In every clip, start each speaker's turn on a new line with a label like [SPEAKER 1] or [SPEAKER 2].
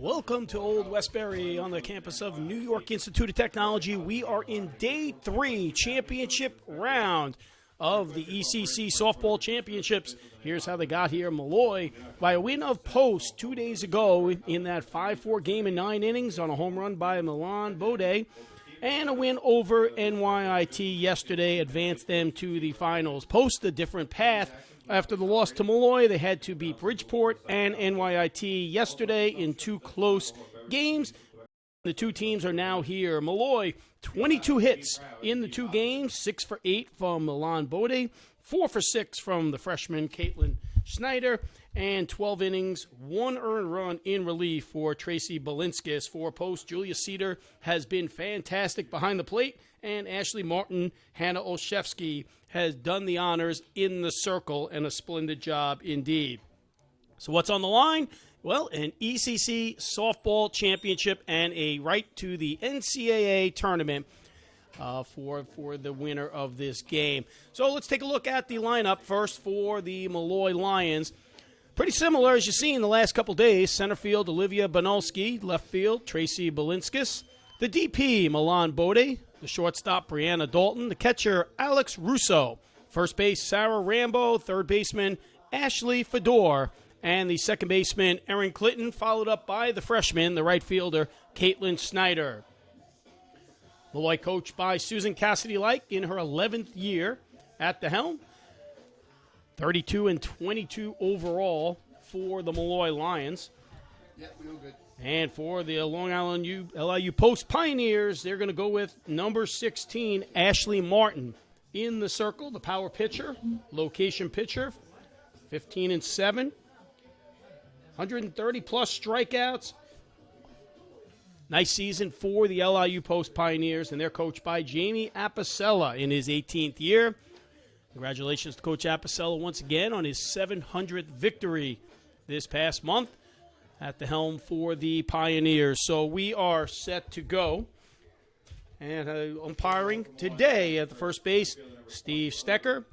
[SPEAKER 1] Welcome to Old Westbury on the campus of New York Institute of Technology. We are in Day 3 championship round of the ECC Softball Championships. Here's how they got here. Molloy, by a win of Post 2 days ago in that 5-4 game in 9 innings on a home run by Milan Bode, and a win over NYIT yesterday advanced them to the finals. Post a different path. After the loss to Molloy, they had to beat Bridgeport and NYIT yesterday in 2 close games. The 2 teams are now here. Molloy, 22 hits in the 2 games, 6 for 8 from Milan Bode, 4 for 6 from the freshman Caitlin Schneider, and 12 innings, 1 earned run in relief for Tracy Balinskis. For Post, Julia Cedar has been fantastic behind the plate, and Ashley Martin, Hannah Olszewski has done the honors in the circle, and a splendid job indeed. So what's on the line? Well, an ECC softball championship and a right to the NCAA tournament for the winner of this game. So let's take a look at the lineup first for the Molloy Lions. Pretty similar, as you see in the last couple days. Center field, Olivia Banulski. Left field, Tracy Balinskis. The DP, Milan Bode. The shortstop, Brianna Dalton. The catcher, Alex Russo. First base, Sarah Rambo. Third baseman, Ashley Fedor. And the second baseman, Erin Clinton, followed up by the freshman, the right fielder, Caitlin Snyder. Molloy coached by Susan Cassidy-Like in her 11th year at the helm. 32-22 overall for the Molloy Lions.
[SPEAKER 2] Yeah, we all good.
[SPEAKER 1] And for the Long Island LIU Post Pioneers, they're going to go with number 16, Ashley Martin. In the circle, the power pitcher, location pitcher, 15-7. 130-plus strikeouts. Nice season for the LIU Post Pioneers, and they're coached by Jamie Apicella in his 18th year. Congratulations to Coach Apicella once again on his 700th victory this past month at the helm for the Pioneers. So we are set to go. And umpiring today at the first base, Steve Stecker.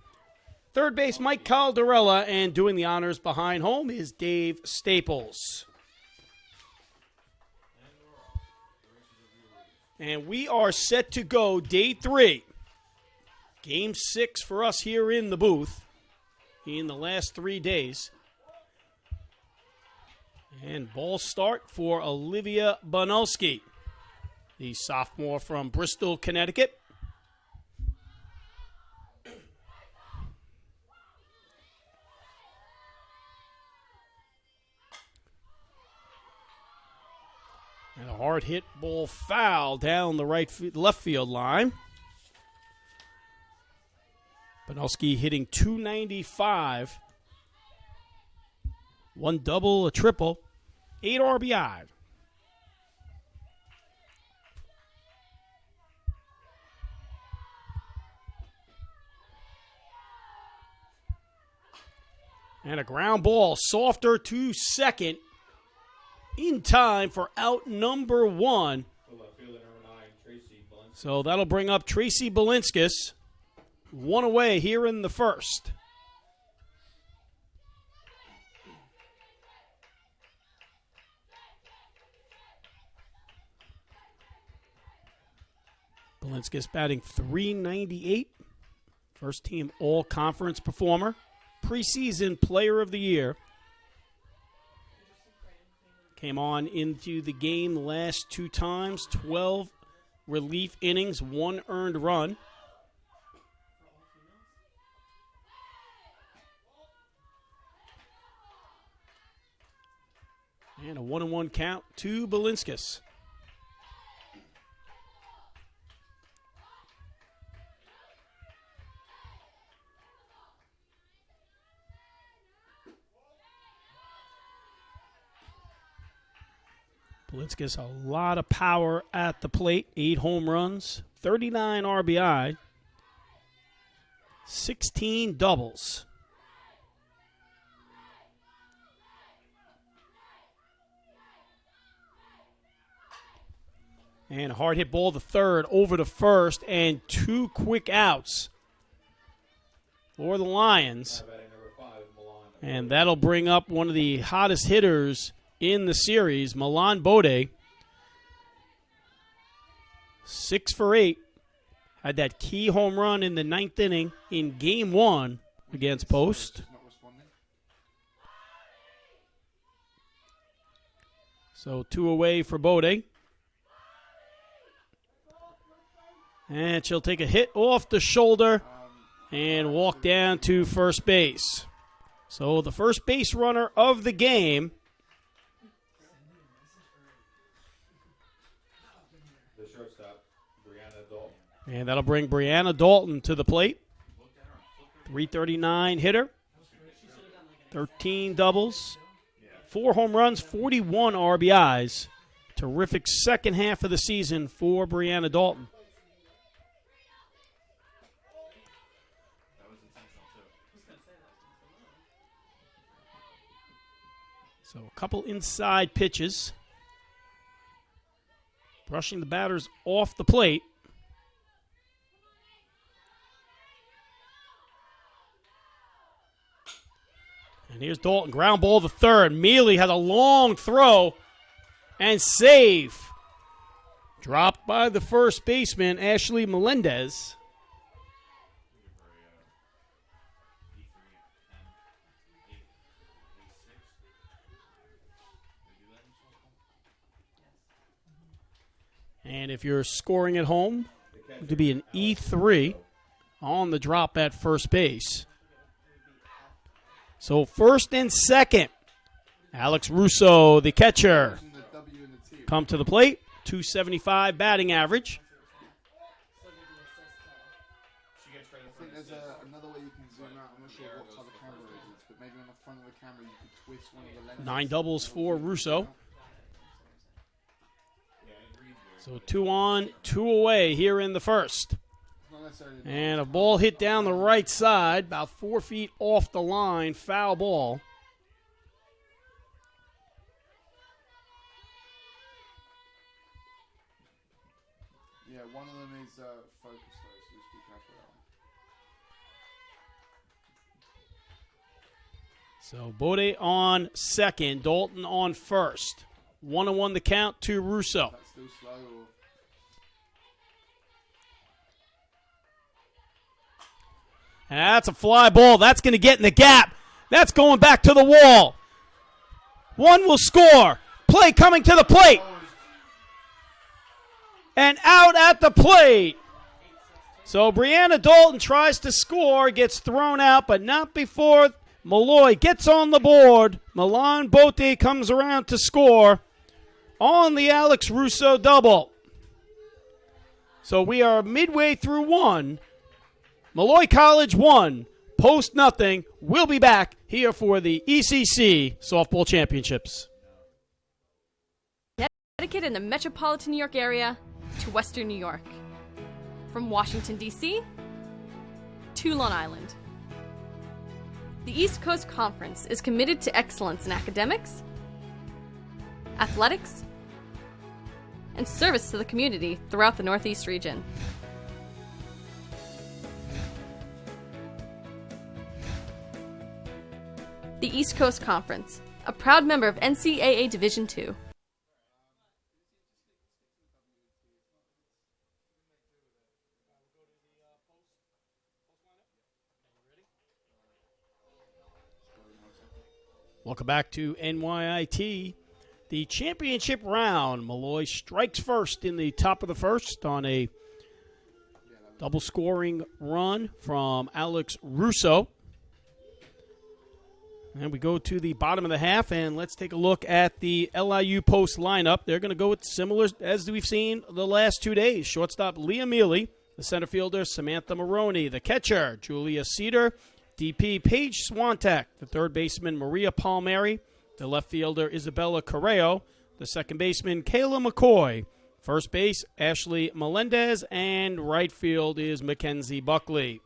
[SPEAKER 1] Third base, Mike Caldarella, and doing the honors behind home is Dave Staples. And we are set to go Day 3. Game 6 for us here in the booth in the last 3 days. And ball start for Olivia Banulski, the sophomore from Bristol, Connecticut. And a hard hit ball foul down the left field line. Banulski hitting .295. 1 double, a triple, 8 RBI. And a ground ball, softer to second, in time for out number 1. So that'll bring up Tracy Balinskis. 1 away here in the first. Balinskis batting .398. First team all-conference performer. Preseason player of the year. Came on into the game the last 2 times. 12 relief innings, 1 earned run. And a 1-1 count to Balinskis. Balinskis, a lot of power at the plate. 8 home runs, 39 RBI, 16 doubles. And a hard hit ball to third, over to first, and 2 quick outs for the Lions. And that'll bring up one of the hottest hitters in the series, Milan Bode. 6 for 8. Had that key home run in the 9th inning in Game 1 against Post. So 2 away for Bode. And she'll take a hit off the shoulder and walk down to first base. So the first base runner of the game.
[SPEAKER 2] The shortstop, Brianna Dalton.
[SPEAKER 1] And that'll bring Brianna Dalton to the plate. 339 hitter. 13 doubles. 4 home runs, 41 RBIs. Terrific second half of the season for Brianna Dalton. So a couple inside pitches. Brushing the batters off the plate. And here's Dalton, ground ball to third. Mealy had a long throw and save. Dropped by the first baseman, Ashley Melendez. And if you're scoring at home, it would be an E3 on the drop at first base. So first and second, Alex Russo, the catcher, come to the plate. 275 batting average.
[SPEAKER 3] I think there's another way you can zoom out. I'm not sure what type of camera it is, but maybe on the front of the camera you could twist one of the lenses.
[SPEAKER 1] 9 doubles for Russo. So 2 on, 2 away here in the first. And a ball hit down the right side, about 4 feet off the line, foul ball.
[SPEAKER 3] Yeah, one of them is focused though, so just be careful of that one.
[SPEAKER 1] So Bode on second, Dalton on first. 1-1 the count to Russo.
[SPEAKER 3] That's still slow or...
[SPEAKER 1] And that's a fly ball. That's going to get in the gap. That's going back to the wall. One will score. Play coming to the plate. And out at the plate. So Brianna Dalton tries to score, gets thrown out, but not before Molloy gets on the board. Milan Bode comes around to score on the Alex Russo double. So we are midway through 1. Molloy College 1, Post nothing. We'll be back here for the ECC Softball Championships.
[SPEAKER 4] Connecticut and the metropolitan New York area to Western New York. From Washington, D.C. to Long Island. The East Coast Conference is committed to excellence in academics, athletics, and service to the community throughout the Northeast region. The East Coast Conference, a proud member of NCAA Division II.
[SPEAKER 1] Welcome back to NYIT. The championship round. Molloy strikes first in the top of the first on a double scoring run from Alex Russo. And we go to the bottom of the half, and let's take a look at the LIU Post lineup. They're going to go with similar as we've seen the last 2 days. Shortstop Leah Mealy, the center fielder Samantha Maroney, the catcher Julia Cedar, DP Paige Swantek, the third baseman Maria Palmieri, the left fielder Isabella Correo, the second baseman Kayla McCoy, first base Ashley Melendez, and right field is Mackenzie Buckley.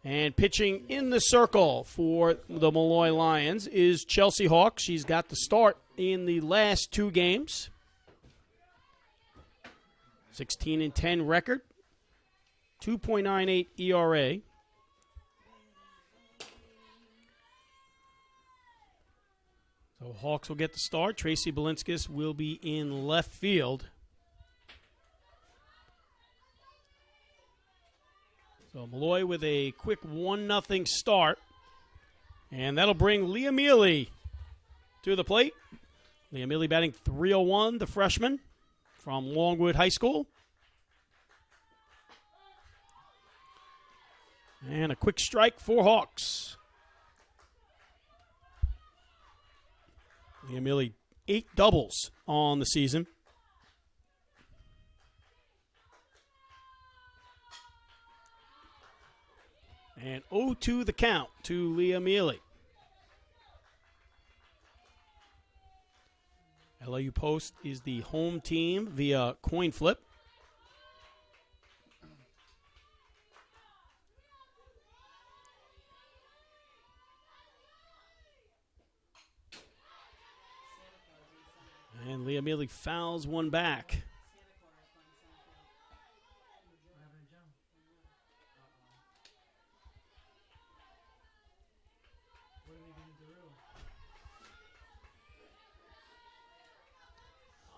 [SPEAKER 1] And pitching in the circle for the Molloy Lions is Chelsea Hawk. She's got the start in the last 2 games. 16-10 record, 2.98 ERA. So Hawks will get the start. Tracy Balinskis will be in left field. So Molloy with a quick 1-0 start. And that'll bring Leah Mealy to the plate. Leah Mealy batting .301, the freshman from Longwood High School. And a quick strike for Hawks. Leah Mealy, 8 doubles on the season. And 0-2 the count to Leah Mealy. LIU Post is the home team via coin flip. And Leah Mealy fouls one back.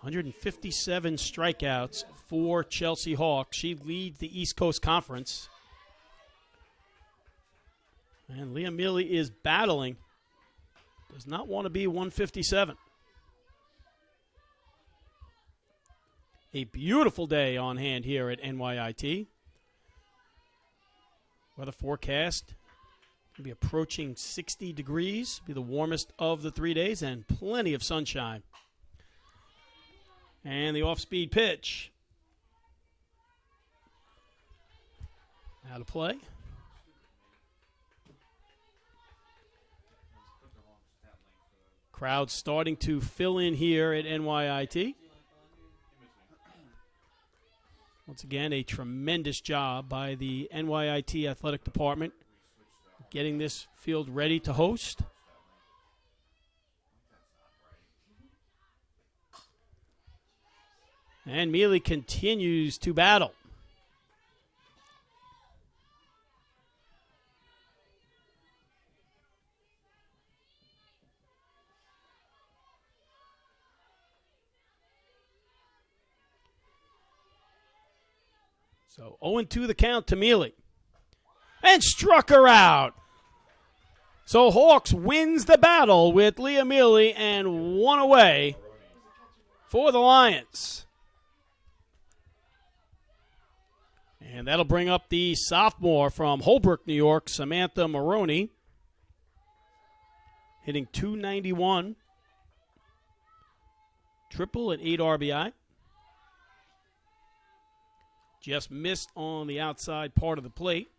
[SPEAKER 1] .157 strikeouts for Chelsea Hawks. She leads the East Coast Conference. And Leah Mealy is battling. Does not want to be 157. A beautiful day on hand here at NYIT. Weather forecast will be approaching 60 degrees. Be the warmest of the 3 days and plenty of sunshine. And the off-speed pitch. Out of play. Crowd starting to fill in here at NYIT. Once again, a tremendous job by the NYIT Athletic Department getting this field ready to host. And Mealy continues to battle. So 0-2 the count to Mealy. And struck her out. So Hawks wins the battle with Leah Mealy and one away for the Lions. And that'll bring up the sophomore from Holbrook, New York, Samantha Maroney, hitting .291, triple at 8 RBI. Just missed on the outside part of the plate.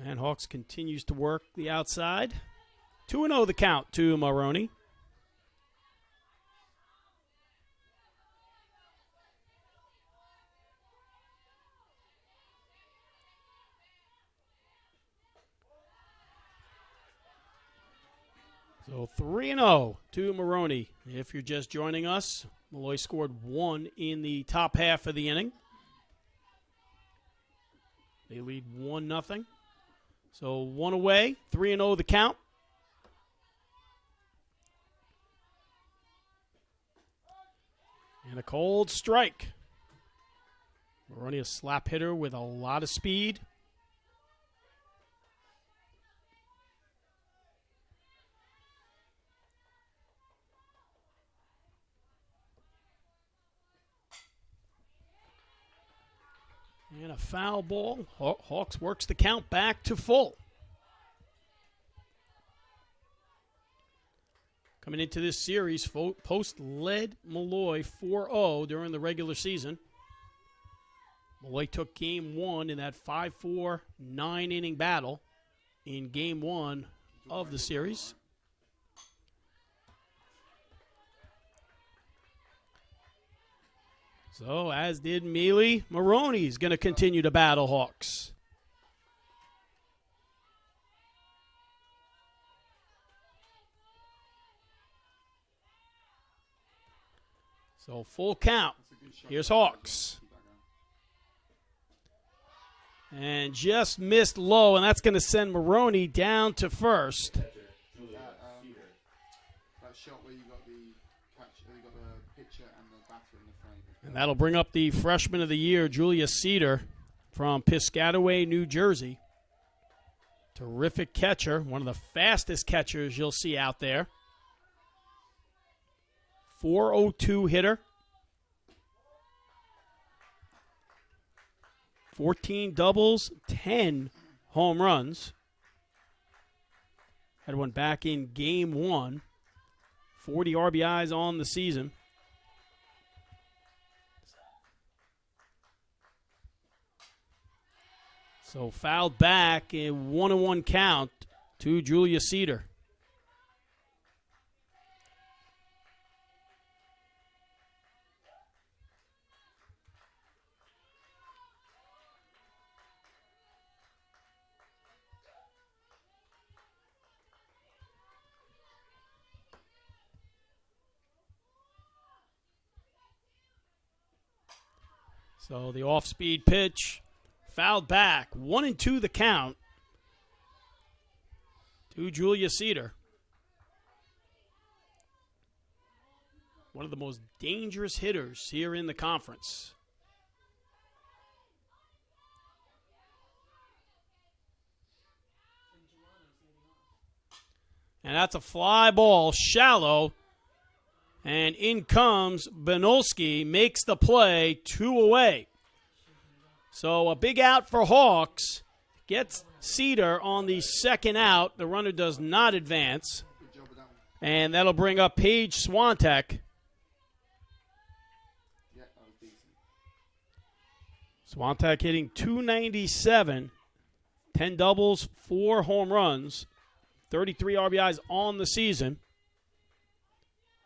[SPEAKER 1] And Hawks continues to work the outside. 2-0 the count to Maroney. So 3-0 to Maroney. If you're just joining us, Molloy scored 1 in the top half of the inning. They lead 1-0. So 1 away, 3-0 the count. And a cold strike. Maroney, a slap hitter with a lot of speed. And a foul ball. Hawks works the count back to full. Coming into this series, Post led Molloy 4-0 during the regular season. Molloy took game 1 in that 5-4, 9-inning battle in game 1 of the series. So, as did Mealy, Maroney's going to continue to battle Hawks. So full count.
[SPEAKER 3] That's a good shot.
[SPEAKER 1] Here's Hawks.
[SPEAKER 3] Keep that going.
[SPEAKER 1] And just missed low, and that's going to send Maroney down to first.
[SPEAKER 2] Catcher, Julia Cedar.
[SPEAKER 3] That shot where you got the pitcher and the batter in the frame.
[SPEAKER 1] And that'll bring up the freshman of the year, Julia Cedar, from Piscataway, New Jersey. Terrific catcher, one of the fastest catchers you'll see out there. 402 hitter. 14 doubles, 10 home runs. Had one back in game 1. 40 RBIs on the season. So fouled back, a 1-1 count to Julia Cedar. So the off-speed pitch, fouled back. 1-2 the count to Julia Cedar. One of the most dangerous hitters here in the conference. And that's a fly ball, shallow. And in comes Benolski, makes the play, 2 away. So a big out for Hawks. Gets Cedar on the second out. The runner does not advance.
[SPEAKER 3] Good job with that one.
[SPEAKER 1] And that'll bring up Paige Swantek.
[SPEAKER 3] Yeah, that was decent.
[SPEAKER 1] Swantek hitting .297. 10 doubles, 4 home runs. 33 RBIs on the season.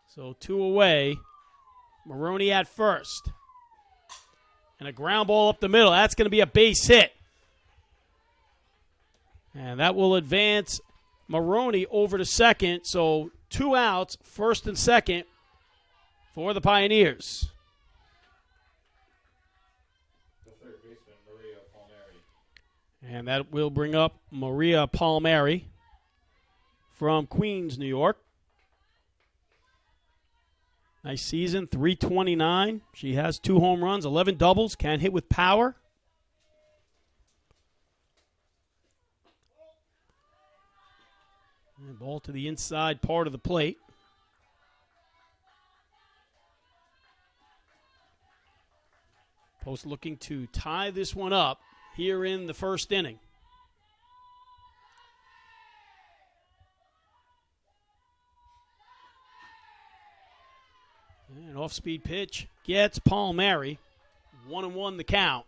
[SPEAKER 1] So 2 away. Maroney at first. And a ground ball up the middle. That's going to be a base hit. And that will advance Maroney over to second. So 2 outs, first and second for the Pioneers.
[SPEAKER 2] The third baseman, Maria Palmieri.
[SPEAKER 1] And that will bring up Maria Palmieri from Queens, New York. Nice season, .329. She has 2 home runs, 11 doubles, can hit with power. And ball to the inside part of the plate. Post looking to tie this one up here in the first inning. An off-speed pitch gets Palmieri. 1-1 the count.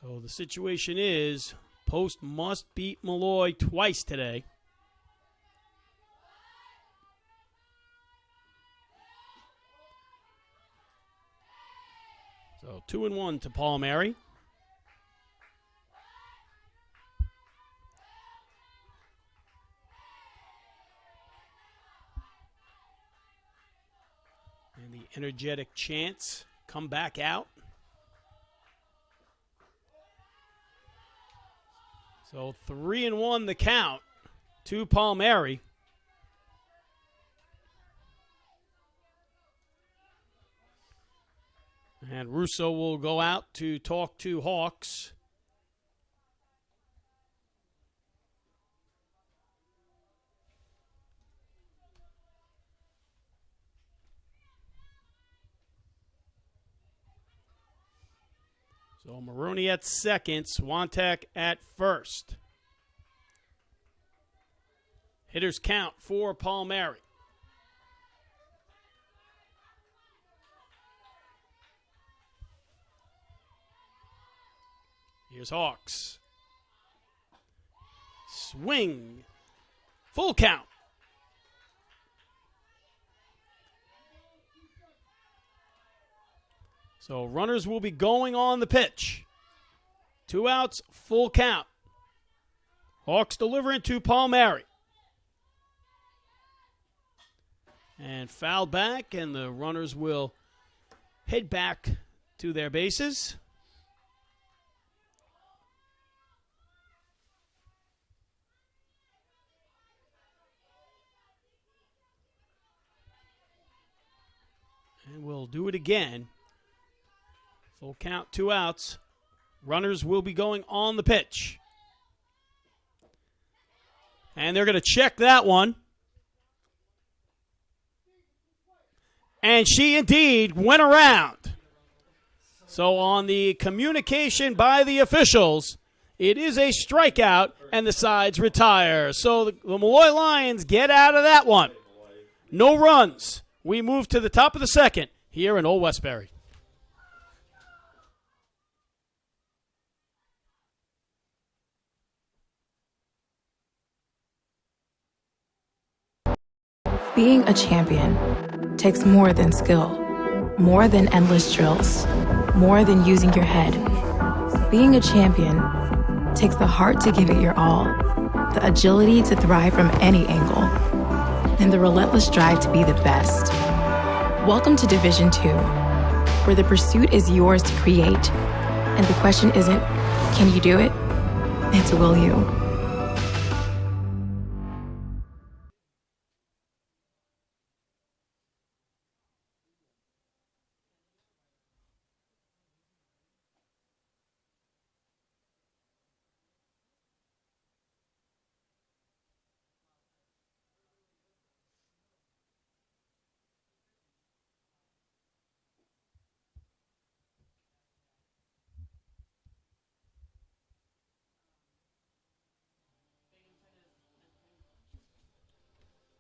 [SPEAKER 1] So the situation is Post must beat Molloy twice today. So 2-1 to Palmieri. And the energetic chants come back out. So 3-1 the count to Palmieri. And Russo will go out to talk to Hawks. So Maroney at second, Swantek at first. Hitters count for Palmieri. Here's Hawks. Swing. Full count. So runners will be going on the pitch. 2 outs, full count. Hawks delivering to Palmieri. And fouled back, and the runners will head back to their bases. And we'll do it again. Full count, 2 outs. Runners will be going on the pitch. And they're going to check that one. And she indeed went around. So on the communication by the officials, it is a strikeout, and the sides retire. So the Molloy Lions get out of that one. No runs. We move to the top of the second here in Old Westbury.
[SPEAKER 5] Being a champion takes more than skill, more than endless drills, more than using your head. Being a champion takes the heart to give it your all, the agility to thrive from any angle, and the relentless drive to be the best. Welcome to Division 2, where the pursuit is yours to create, and the question isn't, can you do it? It's, will you?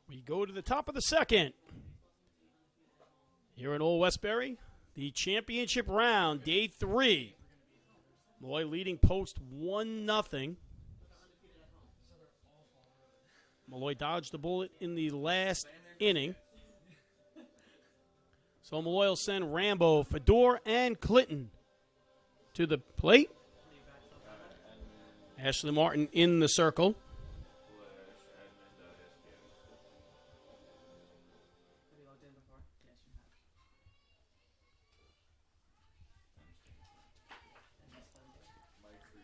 [SPEAKER 1] We go to the top of the second. Here in Old Westbury, the championship round, day 3. Molloy leading post 1-0. Molloy dodged the bullet in the last inning. So Molloy will send Rambo, Fedor, and Clinton to the plate. Ashley Martin in the circle.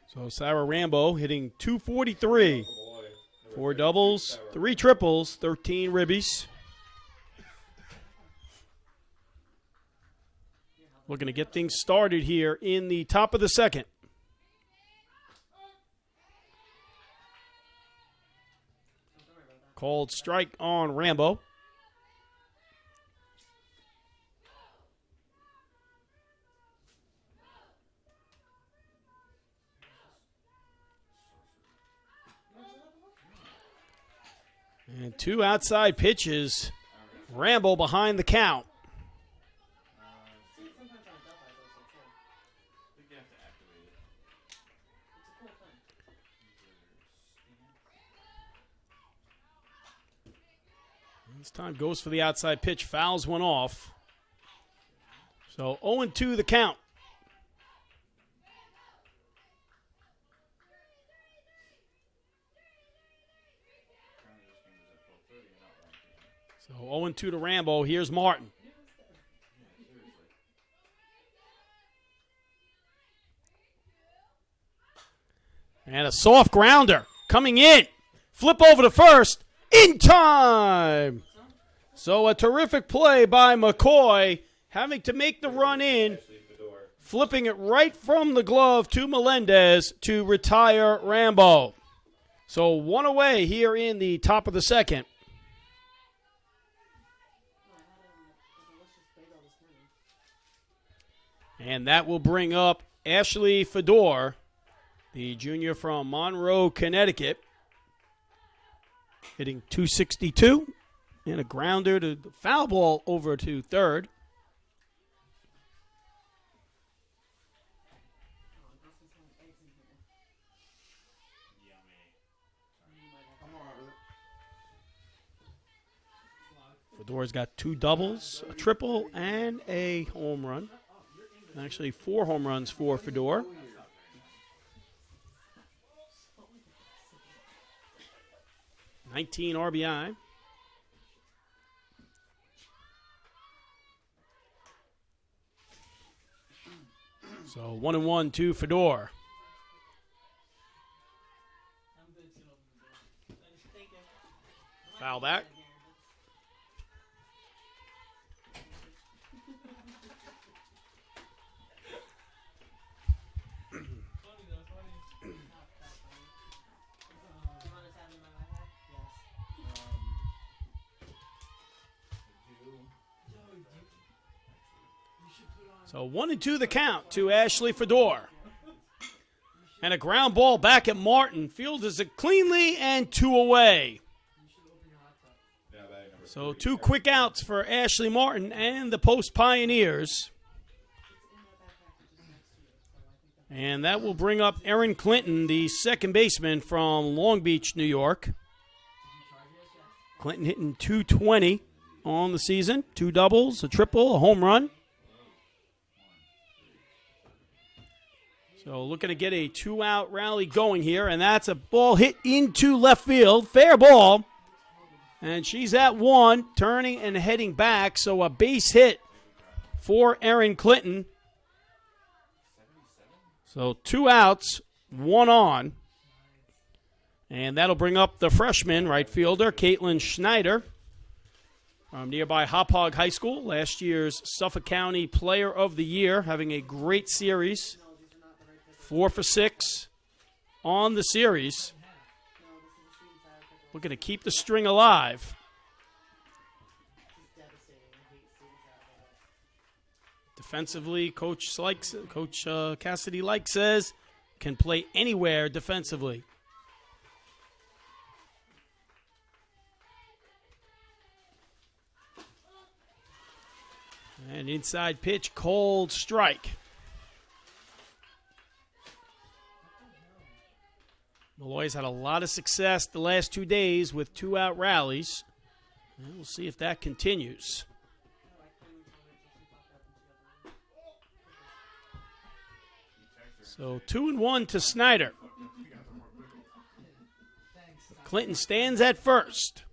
[SPEAKER 1] So Sarah Rambo hitting .243. 4 doubles, 3 triples, 13 ribbies. Looking to get things started here in the top of the second. Called strike on Rambo. And 2 outside pitches. Rambo behind the count. This time goes for the outside pitch. Fouls one off. So 0-2 the count. So 0-2 to Rambo. Here's Martin. And a soft grounder coming in. Flip over to first. In time. So a terrific play by McCoy, having to make the run in, flipping it right from the glove to Melendez to retire Rambo. So 1 away here in the top of the second. And that will bring up Ashley Fedor, the junior from Monroe, Connecticut, hitting .262 and a grounder to the foul ball over to third. Fedor's got 2 doubles, a triple, and a home run. Actually, 4 home runs for Fedor. .19 RBI. So 1-1 to Fedor. Foul back. So 1-2 the count to Ashley Fedor. And a ground ball back at Martin. Fields it cleanly and 2 away. So 2 quick outs for Ashley Martin and the Post Pioneers. And that will bring up Erin Clinton, the second baseman from Long Beach, New York. Clinton hitting .220 on the season. 2 doubles, a triple, a home run. So looking to get a 2-out rally going here, and that's a ball hit into left field. Fair ball. And she's at 1, turning and heading back, so a base hit for Erin Clinton. So 2 outs, 1 on. And that'll bring up the freshman right fielder, Caitlin Schneider, from nearby Hauppauge High School, last year's Suffolk County Player of the Year, having a great series. 4 for 6 on the series. Looking to keep the string alive. Defensively, Coach Cassidy says, can play anywhere defensively. And inside pitch, cold strike. Molloy's had a lot of success the last 2 days with 2-out rallies. And we'll see if that continues. So 2-1 to Snyder. Clinton stands at first.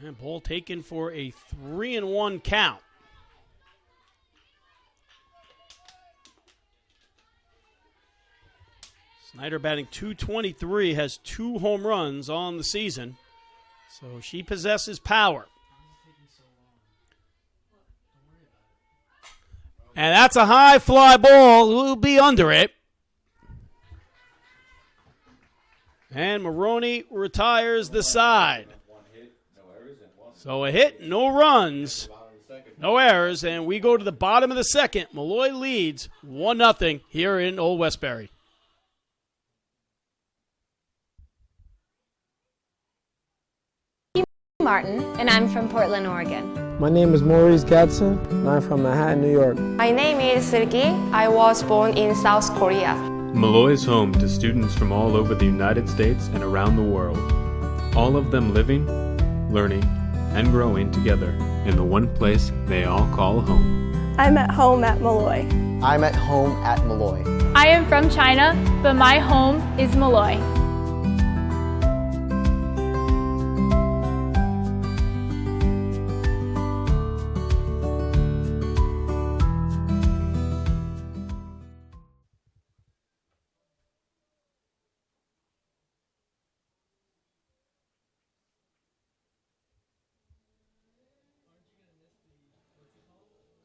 [SPEAKER 1] And ball taken for a 3-1 count. Snyder batting .223, has 2 home runs on the season. So she possesses power. And that's a high fly ball. We'll be under it. And Maroney retires the side. So a hit, no runs, no errors, and we go to the bottom of the second. Molloy leads 1-0 here in Old Westbury.
[SPEAKER 6] Martin, and I'm from Portland, Oregon.
[SPEAKER 7] My name is Maurice Gadsden, and I'm from Manhattan, New York.
[SPEAKER 8] My name is Sergey. I was born in South Korea.
[SPEAKER 9] Molloy is home to students from all over the United States and around the world. All of them living, learning, and growing together in the one place they all call home.
[SPEAKER 10] I'm at home at Molloy.
[SPEAKER 11] I'm at home at Molloy.
[SPEAKER 12] I am from China, but my home is Molloy.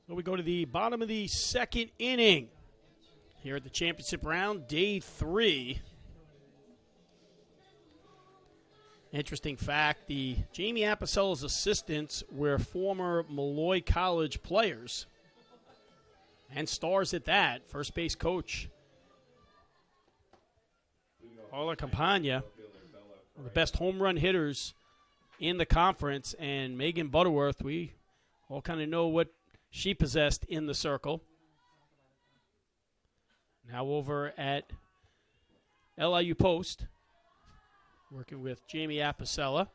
[SPEAKER 1] So we go to the bottom of the second inning here at the championship round, day 3. Interesting fact, the Jamie Apicella's assistants were former Molloy College players and stars at that. First base coach Paula Campagna, one of the best home run hitters in the conference, and Megan Butterworth, we all kind of know what she possessed in the circle. Now over at LIU Post, working with Jamie Apicella.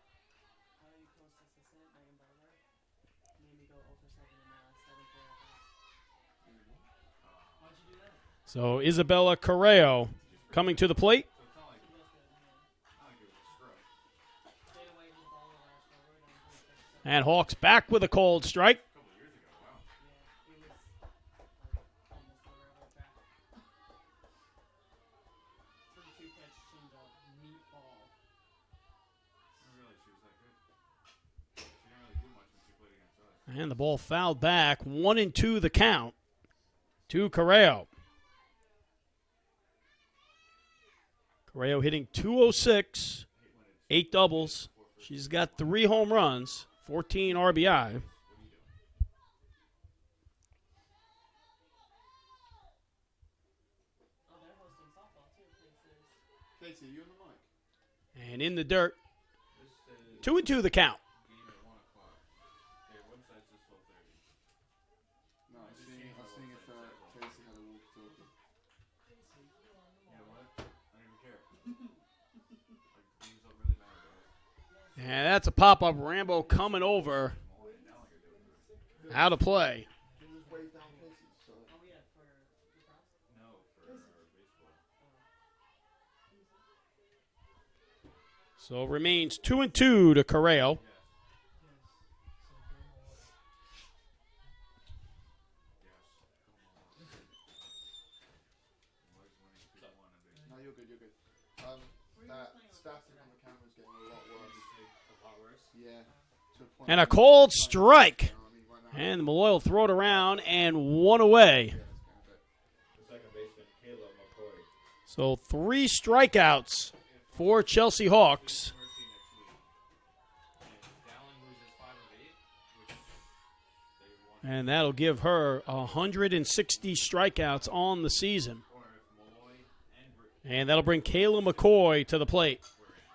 [SPEAKER 1] So Isabella Correo coming to the plate. And Hawks back with a cold strike. And the ball fouled back. 1-2 the count to Correo. Correo hitting .206, 8 doubles. She's got 3 home runs, 14 RBI.
[SPEAKER 3] Casey, you on the mic?
[SPEAKER 1] And in the dirt, 2-2 the count.
[SPEAKER 3] No, I was seeing if Casey had a walkie-talkie.
[SPEAKER 1] And that's a pop-up. Rambo coming over. Out of play. So it remains 2-2 to Correo.
[SPEAKER 3] No, you're good, you're good. That static on the camera is getting a lot worse. Yeah. To a point
[SPEAKER 1] And a cold strike. And Molloy will throw it around and 1 away. So 3 strikeouts for Chelsea Hawks. And that'll give her 160 strikeouts on the season. And that'll bring Kayla McCoy to the plate.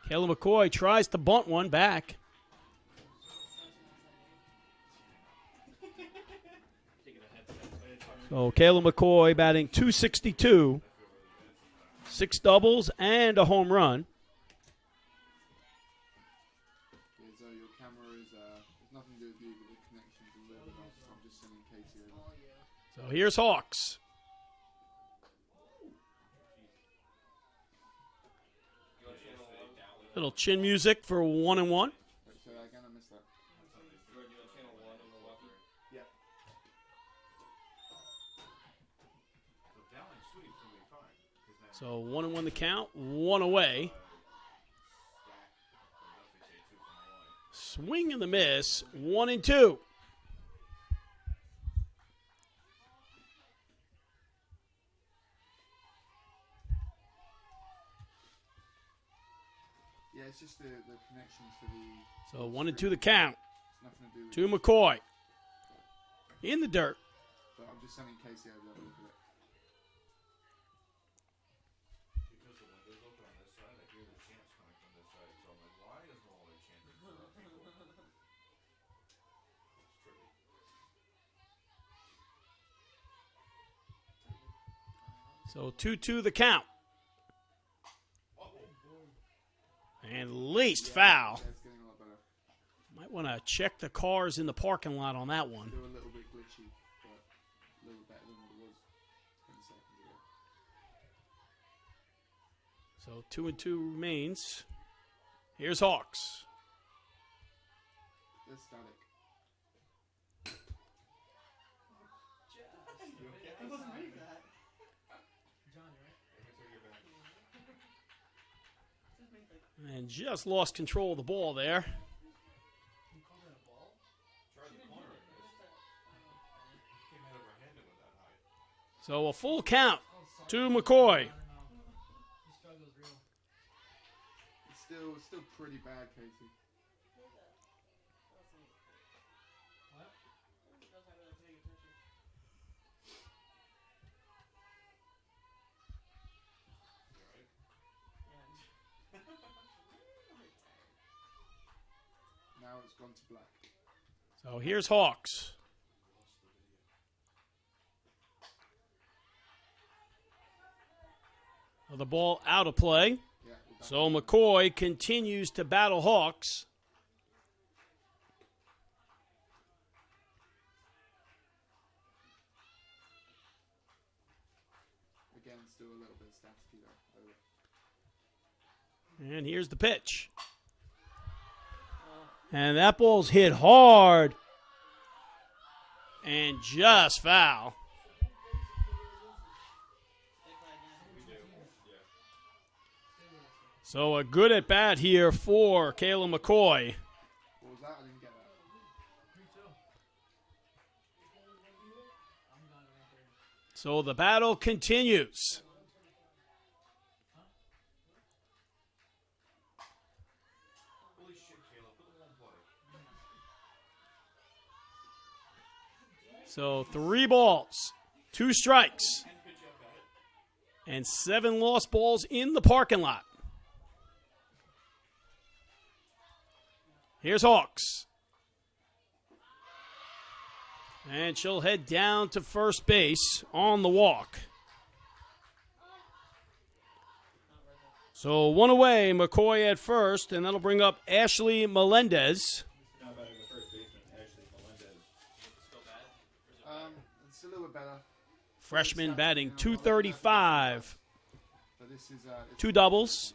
[SPEAKER 1] Kayla McCoy tries to bunt one back. So Kayla McCoy batting .262, 6 doubles and a home run.
[SPEAKER 3] So your camera is nothing to do with you, but the connection's a little bit off. I'm just sending Casey over.
[SPEAKER 1] So here's Hawks. Little chin music for 1-1.
[SPEAKER 3] Wait, say that again, I missed that. Yeah.
[SPEAKER 1] So 1-1 the count, 1 away. Swing and the miss, 1-2.
[SPEAKER 3] Yeah, it's just the connections to the...
[SPEAKER 1] So 1-2 the count
[SPEAKER 3] It's nothing to do with
[SPEAKER 1] to McCoy. In the dirt.
[SPEAKER 3] But I'm just sending Casey over there to look at it.
[SPEAKER 2] Because the window's open on this side, I hear the chants coming from this side. So I'm like, why is Molloy chanting for other people? It's trippy.
[SPEAKER 1] So 2-2 the count. And laced foul.
[SPEAKER 3] Yeah, it's getting a lot better.
[SPEAKER 1] Might want to check the cars in the parking lot on that one.
[SPEAKER 3] They were a little bit glitchy, but a little better than what it was 10 seconds ago.
[SPEAKER 1] So 2-2 remains. Here's Hawks.
[SPEAKER 3] There's static.
[SPEAKER 10] I wasn't ready for that.
[SPEAKER 1] And just lost control of the ball there. So a full count to McCoy.
[SPEAKER 3] It's still pretty bad, Casey. Now it's gone to black.
[SPEAKER 1] So here's Hawks. The ball out of play. So McCoy continues to battle Hawks.
[SPEAKER 3] again, still a little bit staticky though.
[SPEAKER 1] And here's the pitch. And that ball's hit hard. And just foul. So a good at bat here for Kayla McCoy.
[SPEAKER 3] What was that? I didn't get that.
[SPEAKER 1] So the battle continues.
[SPEAKER 2] Holy shit, Caleb, put the one play.
[SPEAKER 1] So 3 balls, 2 strikes, and 7 lost balls in the parking lot. Here's Hawks. And she'll head down to first base on the walk. So 1 away, McCoy at first, and that'll bring up Ashley Melendez.
[SPEAKER 2] Now batting the first baseman, Ashley Melendez. Still bad?
[SPEAKER 3] It's a little bit better.
[SPEAKER 1] Freshman batting .235.
[SPEAKER 3] But this is
[SPEAKER 1] 2 doubles.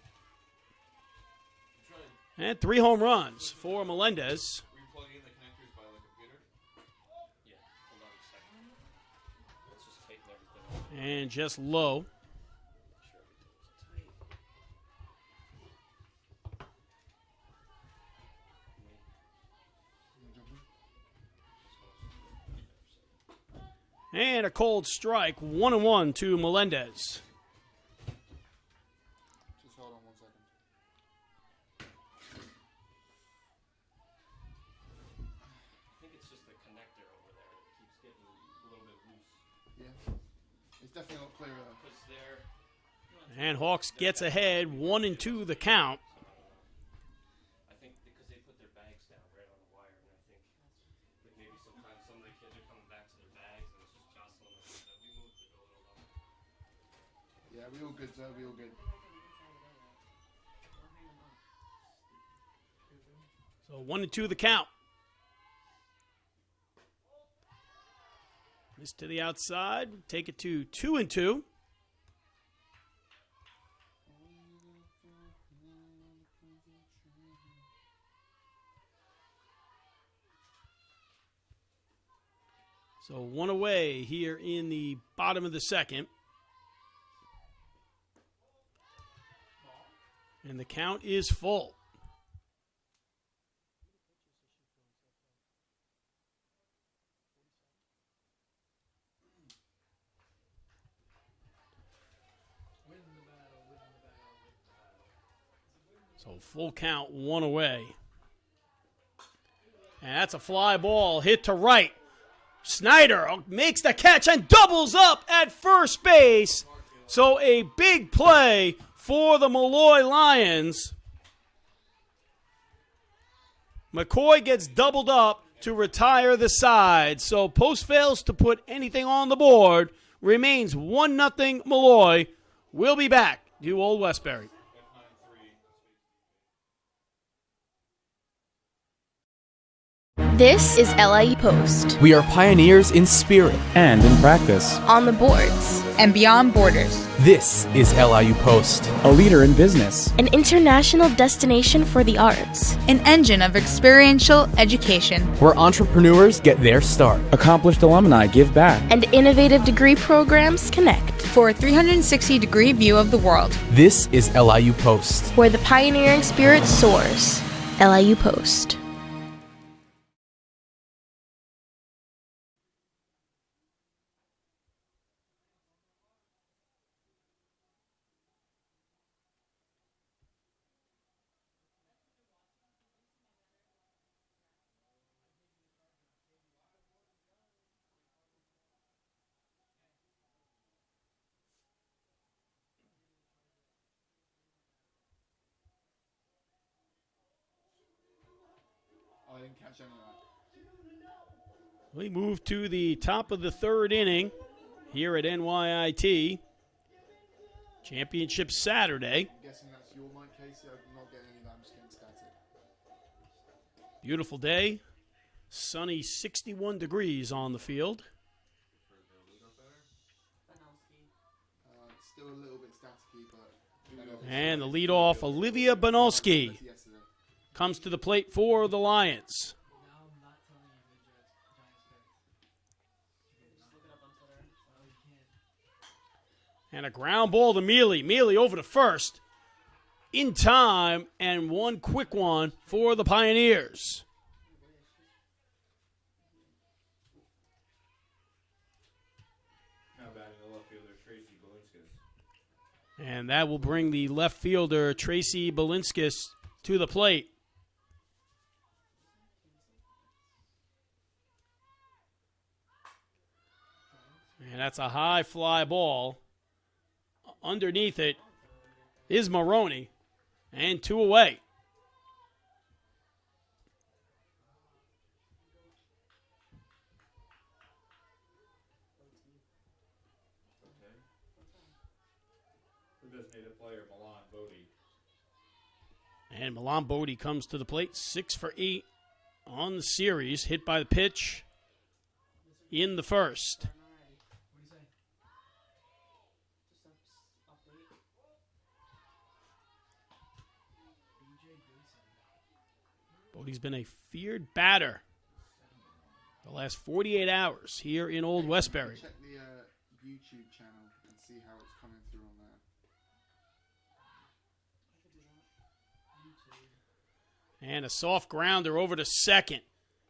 [SPEAKER 1] And 3 home runs for Melendez.
[SPEAKER 2] Were you plugging in the connectors by the computer?
[SPEAKER 13] Yeah, hold on a second. Let's just tighten everything up.
[SPEAKER 1] And just low. And a cold strike, 1-1 to Melendez.
[SPEAKER 3] Just hold on 1 second.
[SPEAKER 13] I think it's just the connector over there that keeps getting a little bit loose.
[SPEAKER 3] Yeah. It's definitely not clear though.
[SPEAKER 13] Because they're...
[SPEAKER 1] And Hawks gets ahead, 1-2 the count.
[SPEAKER 13] I think because they put their bags down right on the wire, and I think like maybe sometimes some of the kids are coming back to their bags and it's just jostling them. So we moved it a little lower.
[SPEAKER 3] Yeah, we all good, sir. We all good.
[SPEAKER 1] So 1-2 the count. This to the outside. Take it to 2-2. So 1 away here in the bottom of the second. And the count is full. So full count, 1 away. And that's a fly ball hit to right. Snyder makes the catch and doubles up at first base. So a big play for the Molloy Lions. McCoy gets doubled up to retire the side. So Post fails to put anything on the board. Remains 1-0 Molloy. We'll be back to Old Westbury.
[SPEAKER 14] This is LIU Post.
[SPEAKER 15] We are pioneers in spirit and in practice.
[SPEAKER 14] On the boards.
[SPEAKER 16] And beyond borders.
[SPEAKER 15] This is LIU Post.
[SPEAKER 7] A leader in business.
[SPEAKER 14] An international destination for the arts.
[SPEAKER 16] An engine of experiential education.
[SPEAKER 15] Where entrepreneurs get their start.
[SPEAKER 7] Accomplished alumni give back.
[SPEAKER 14] And innovative degree programs connect.
[SPEAKER 16] For a 360-degree view of the world.
[SPEAKER 15] This is LIU Post.
[SPEAKER 14] Where the pioneering spirit soars. LIU Post.
[SPEAKER 3] I didn't catch any of that.
[SPEAKER 1] We move to the top of the third inning here at NYIT. Championship Saturday.
[SPEAKER 3] I'm guessing that's your mic, Casey. I'm not getting any of that. I'm just getting static.
[SPEAKER 1] Beautiful day. Sunny 61 degrees on the field.
[SPEAKER 3] Still a little bit staticky, but...
[SPEAKER 1] And the leadoff, Olivia Bonowski, comes to the plate for the Lions. And a ground ball to Mealy. Mealy over to first. In time, and one quick one for the Pioneers.
[SPEAKER 2] Now batting the left fielder, Tracy Balinskis.
[SPEAKER 1] And that will bring the left fielder, Tracy Balinskis, to the plate. And that's a high fly ball. Underneath it is Maroney. And 2 away.
[SPEAKER 2] The designated player, Milan Bodie.
[SPEAKER 1] And Milan Bodie comes to the plate, 6 for 8 on the series. Hit by the pitch in the first. Bodie's been a feared batter the last 48 hours here in Old Westbury.
[SPEAKER 3] Check the YouTube channel and see how it's coming through on there.
[SPEAKER 1] And a soft grounder over to second,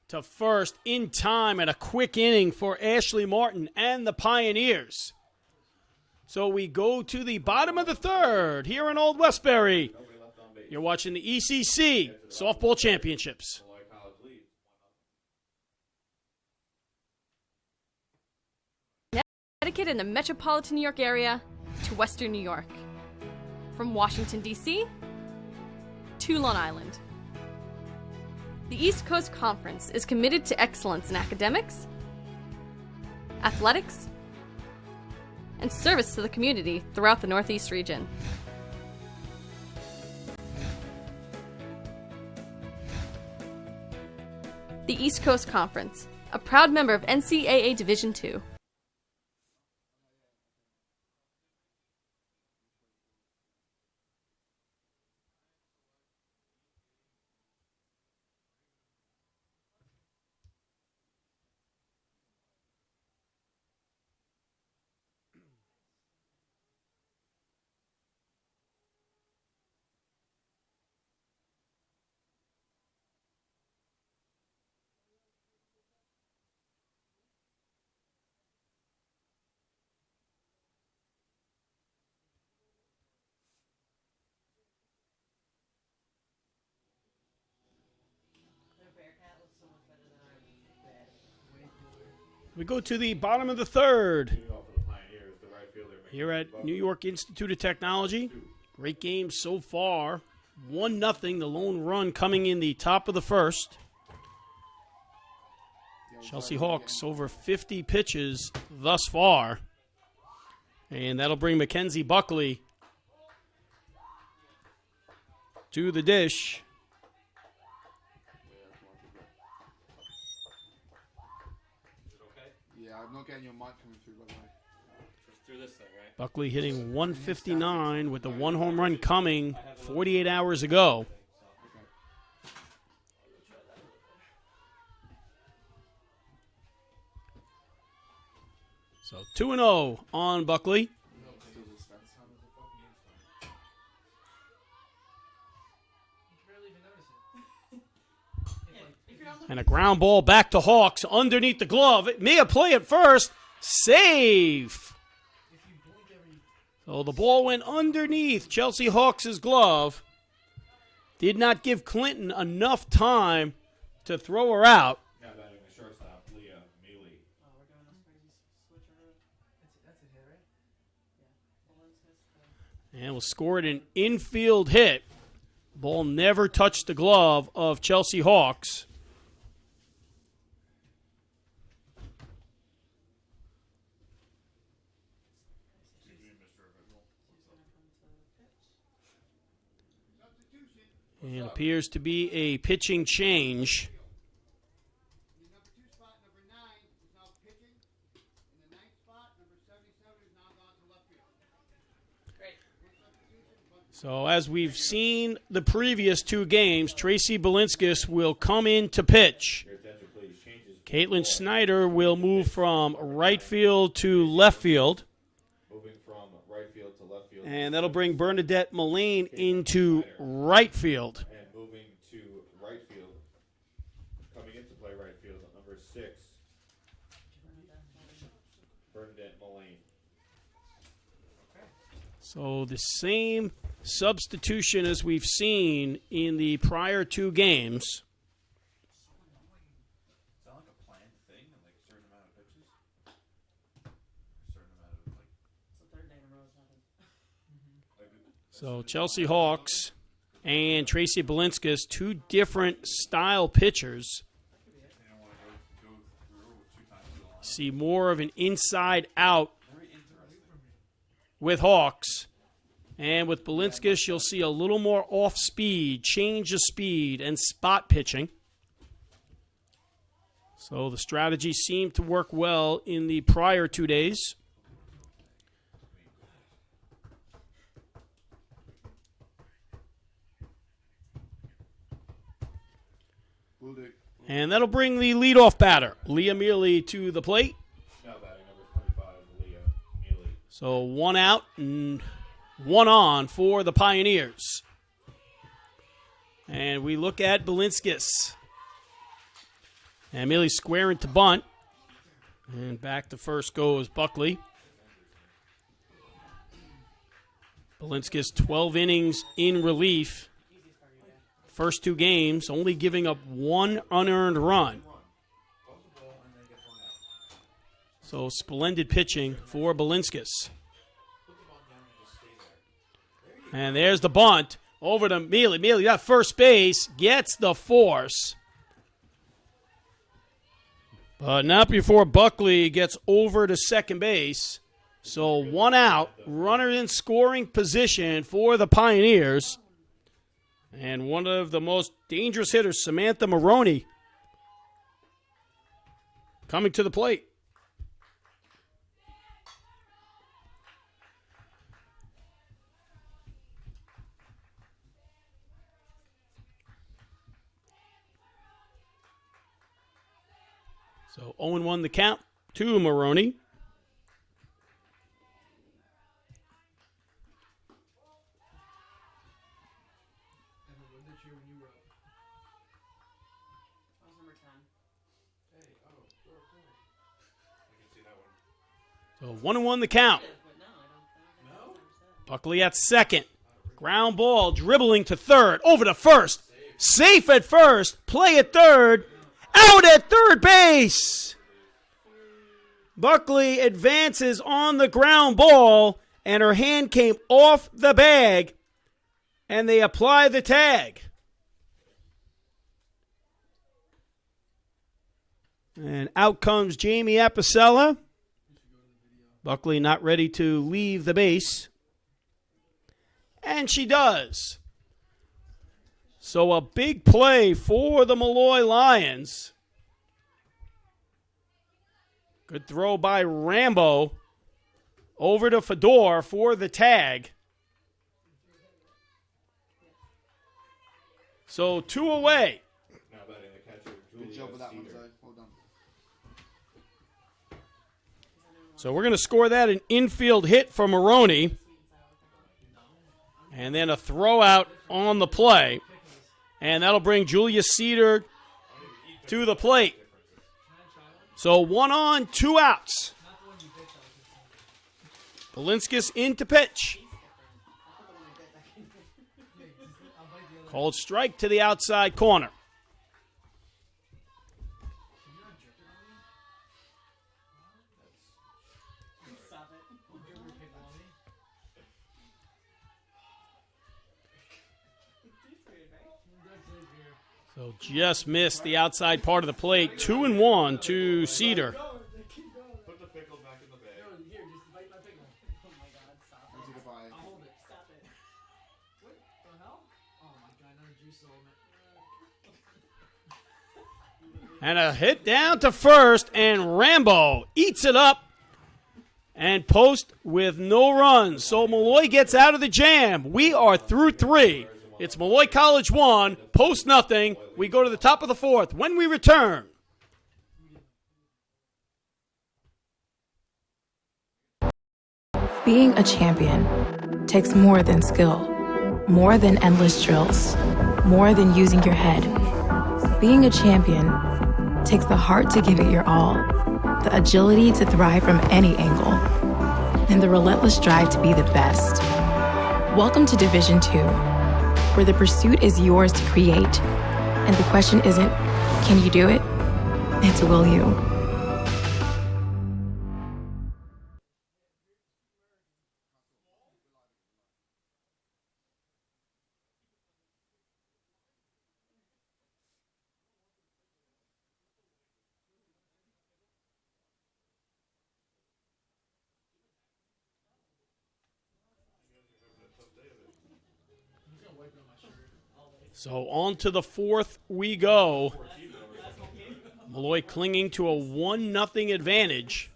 [SPEAKER 1] to first in time, and a quick inning for Ashley Martin and the Pioneers. So we go to the bottom of the third here in Old Westbury. You're watching the ECC Softball Championships.
[SPEAKER 4] Connecticut and the metropolitan New York area to Western New York. From Washington, D.C. to Long Island. The East Coast Conference is committed to excellence in academics, athletics, and service to the community throughout the Northeast region. The East Coast Conference, a proud member of NCAA Division II.
[SPEAKER 1] We go to the bottom of the third here at New York Institute of Technology. Great game so far. 1-0, the lone run coming in the top of the first. Chelsea Hawks over 50 pitches thus far. And that'll bring Mackenzie Buckley to the dish.
[SPEAKER 3] Yeah, I'm not getting your mic coming through, by the way.
[SPEAKER 13] Through this thing, right?
[SPEAKER 1] Buckley hitting 159 with the one home run coming 48 hours ago. So 2-0 on Buckley. And a ground ball back to Hawks underneath the glove. Mia play at first. Save. So the ball went underneath Chelsea Hawks' glove. Did not give Clinton enough time to throw her out.
[SPEAKER 2] Now batting the shortstop, Leah Mealy.
[SPEAKER 1] And will score an infield hit. Ball never touched the glove of Chelsea Hawks. It appears to be a pitching change. So as we've seen the previous two games, Tracy Balinskis will come in to pitch. Caitlin Snyder will move from right field to left field. And that'll bring Bernadette Mullane into right field.
[SPEAKER 2] And moving to right field, coming into play right field, number 6, Bernadette Mullane.
[SPEAKER 1] So the same substitution as we've seen in the prior two games.
[SPEAKER 2] Is that like a planned thing, like a certain amount of pitches? A certain amount of, like... It's the third day in a row it's happened.
[SPEAKER 1] So Chelsea Hawks and Tracy Balinskis, two different style pitchers. See more of an inside-out with Hawks. And with Balinskis, you'll see a little more off-speed, change of speed, and spot pitching. So the strategy seemed to work well in the prior 2 days. And that'll bring the leadoff batter, Leah Mealy, to the plate.
[SPEAKER 2] Now batting number 25, Leah Mealy.
[SPEAKER 1] So one out and one on for the Pioneers. And we look at Balinskis. And Mealy squaring to bunt. And back to first goes Buckley. Balinskis 12 innings in relief. First two games, only giving up one unearned run. So splendid pitching for Balinskis. And there's the bunt over to Mealy. Mealy got first base, gets the force. But not before Buckley gets over to second base. So one out, runner in scoring position for the Pioneers. And one of the most dangerous hitters, Samantha Maroney, coming to the plate. So 0-1 the count to Maroney. So 1-1 the count. Buckley at second. Ground ball dribbling to third. Over to first. Safe at first. Play at third. Out at third base. Buckley advances on the ground ball, and her hand came off the bag, and they apply the tag. And out comes Jamie Apicella. Buckley not ready to leave the base. And she does. So a big play for the Molloy Lions. Good throw by Rambo over to Fedor for the tag. So 2 away.
[SPEAKER 2] Now batting the catcher,
[SPEAKER 3] Good job with that one, Zoe. Well done.
[SPEAKER 1] So we're going to score that an infield hit for Maroney. And then a throw out on the play. And that'll bring Julia Cedar to the plate. So 1 on, 2 outs. Balinskis in to pitch. Called strike to the outside corner. So just missed the outside part of the plate. 2-1 to Cedar.
[SPEAKER 2] Put the pickle back in the bag.
[SPEAKER 10] Here, just bite my pickle. Oh my god, stop it.
[SPEAKER 3] Goodbye.
[SPEAKER 10] I'll hold it. Stop it. What the hell? Oh my god, another juice element.
[SPEAKER 1] And a hit down to first, and Rambo eats it up. And Post with no runs. So Molloy gets out of the jam. We are through 3. It's Molloy College 1, Post nothing. We go to the top of the 4th. When we return.
[SPEAKER 5] Being a champion takes more than skill, more than endless drills, more than using your head. Being a champion takes the heart to give it your all, the agility to thrive from any angle, and the relentless drive to be the best. Welcome to Division 2, where the pursuit is yours to create, and the question isn't, can you do it? It's, will you?
[SPEAKER 1] So on to the 4th we go. Molloy clinging to a 1-0 advantage.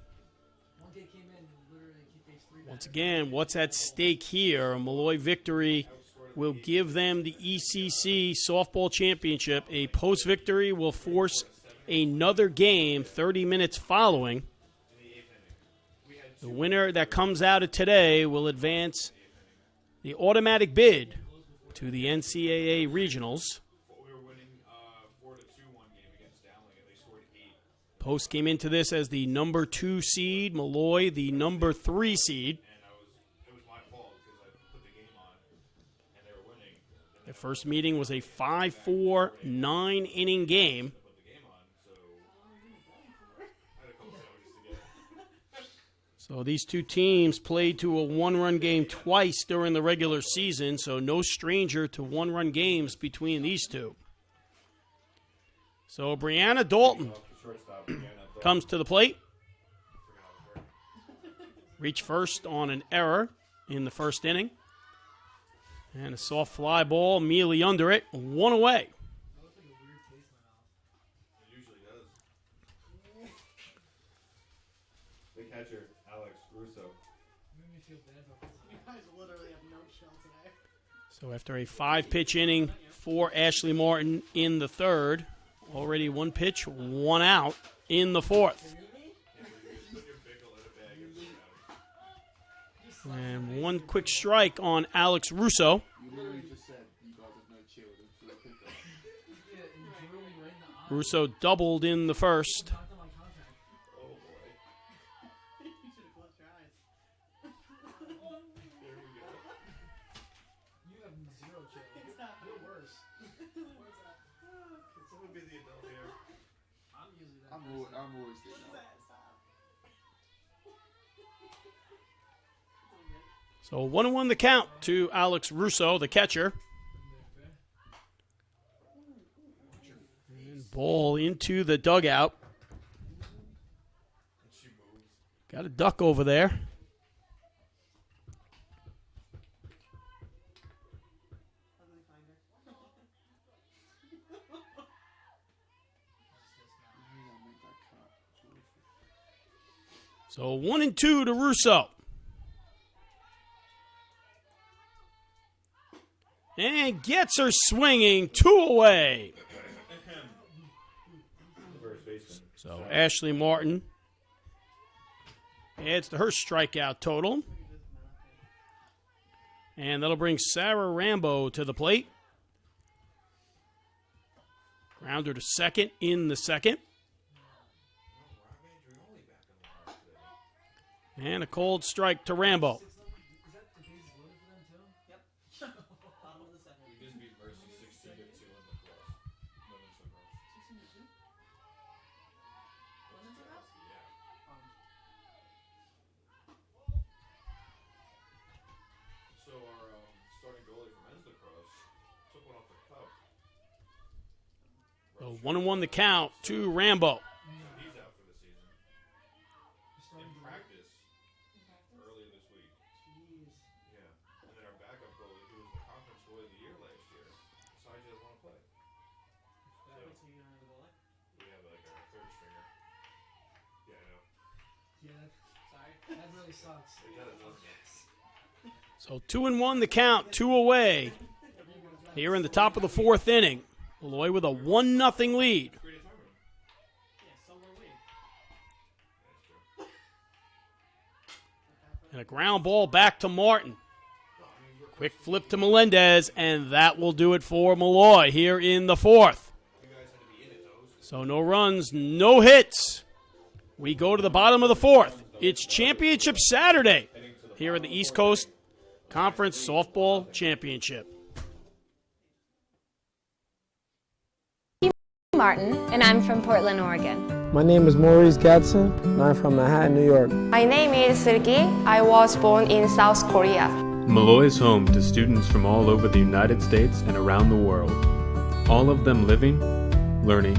[SPEAKER 1] Once again, what's at stake here? A Molloy victory will give them the ECC softball championship. A Post victory will force another game 30 minutes following. The winner that comes out of today will advance the automatic bid to the NCAA regionals. Post came into this as the number 2 seed, Molloy the number 3 seed. Their first meeting was a 5-4, 9-inning game. So these two teams played to a 1-run game twice during the regular season, so no stranger to 1-run games between these two. So Brianna Dalton comes to the plate. Reached first on an error in the first inning. And a soft fly ball immediately under it, 1 away.
[SPEAKER 2] The catcher, Alex Russo.
[SPEAKER 10] You guys literally have no chill today.
[SPEAKER 1] So after a 5-pitch inning for Ashley Martin in the 3rd, already 1 pitch, 1 out in the 4th. And 1 quick strike on Alex Russo. Russo doubled in the 1st.
[SPEAKER 3] I'm always doing that.
[SPEAKER 1] So 1-1 the count to Alex Russo, the catcher. And ball into the dugout. Got a duck over there. So 1-2 to Russo. And gets her swinging, 2 away. So Ashley Martin adds to her strikeout total. And that'll bring Sarah Rambo to the plate. Grounder to second in the 2nd. And a cold strike to Rambo.
[SPEAKER 2] So our starting goalie from men's lacrosse took one off the cup.
[SPEAKER 1] So 1-1 the count to Rambo.
[SPEAKER 2] He's out for the season. In practice earlier this week. Yeah. And then our backup goalie, who was the conference goalie of the year last year, decided he doesn't want to play. We have like our 3rd stringer. Yeah, I know.
[SPEAKER 10] Yeah, sorry. That really sucks.
[SPEAKER 1] So 2-1 the count, 2 away. Here in the top of the fourth inning, Molloy with a 1-0 lead. And a ground ball back to Martin. Quick flip to Melendez, and that will do it for Molloy here in the fourth. So no runs, no hits. We go to the bottom of the fourth. It's Championship Saturday here at the East Coast Conference Softball Championship.
[SPEAKER 6] Martin, and I'm from Portland, Oregon.
[SPEAKER 17] My name is Maurice Gadsden, and I'm from Manhattan, New York.
[SPEAKER 8] My name is Sergey. I was born in South Korea.
[SPEAKER 9] Molloy is home to students from all over the United States and around the world, all of them living, learning,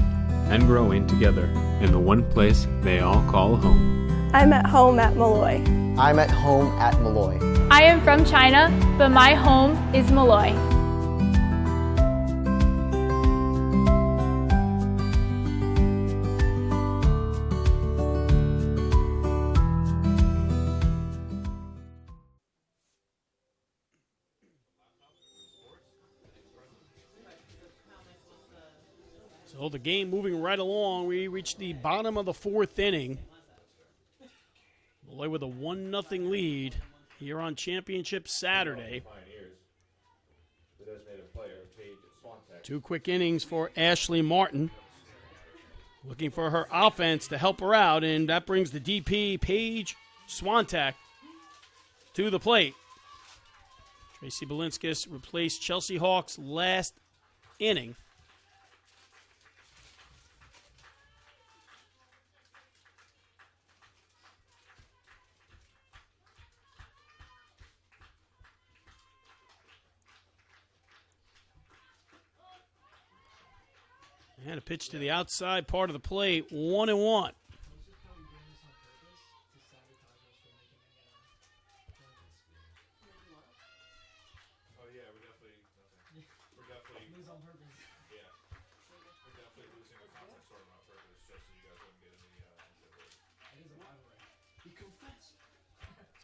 [SPEAKER 9] and growing together in the one place they all call home.
[SPEAKER 18] I'm at home at Molloy.
[SPEAKER 11] I'm at home at Molloy.
[SPEAKER 12] I am from China, but my home is Molloy.
[SPEAKER 1] So the game moving right along. We reached the bottom of the fourth inning. Molloy with a 1-0 lead here on Championship Saturday. 2 quick innings for Ashley Martin. Looking for her offense to help her out, and that brings the DP, Paige Swantak, to the plate. Tracy Balinskis replaced Chelsea Hawks last inning. And a pitch to the outside part of the plate, 1-1.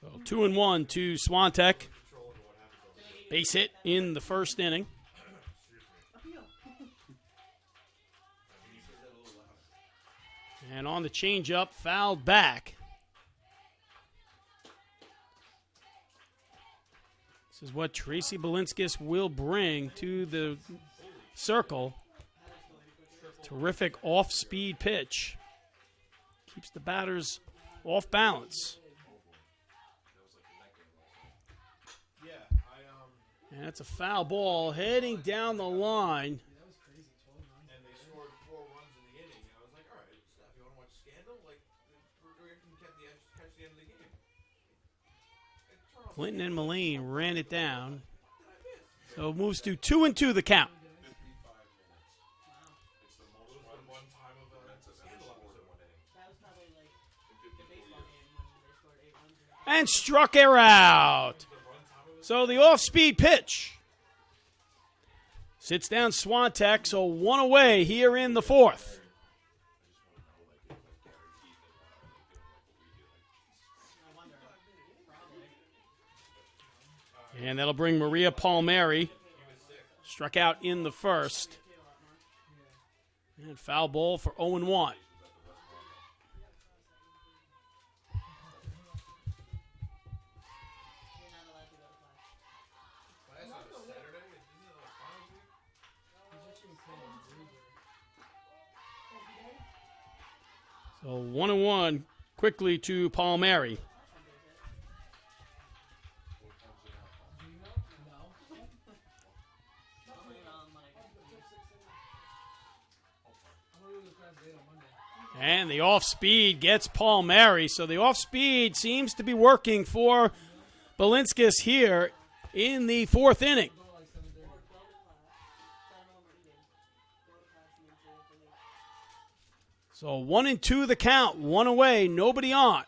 [SPEAKER 1] So 2-1 to Swantek. Base hit in the first inning. And on the changeup, fouled back. This is what Tracy Balinskis will bring to the circle. Terrific off-speed pitch. Keeps the batters off balance. And that's a foul ball heading down the line. Clinton and Mullane ran it down. So it moves to 2-2 the count. And struck her out. So the off-speed pitch sits down Swantek, so 1 away here in the fourth. And that'll bring Maria Palmieri. Struck out in the first. And foul ball for 0-1. So 1-1 quickly to Palmieri. And the off-speed gets Palmieri. So the off-speed seems to be working for Balinskis here in the fourth inning. So 1-2 the count. 1 away, nobody on.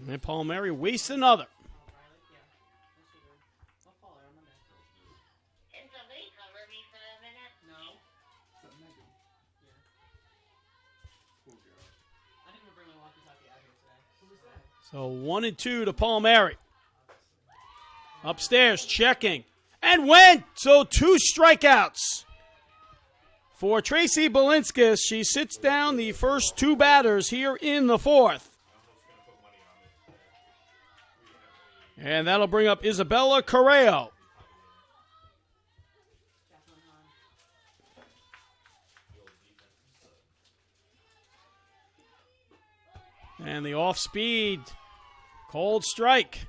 [SPEAKER 1] And Palmieri wastes another. So 1-2 to Palmieri. Upstairs, checking. And went! So 2 strikeouts. For Tracy Balinskis, she sits down the first 2 batters here in the 4th. And that'll bring up Isabella Correo. And the off-speed, cold strike.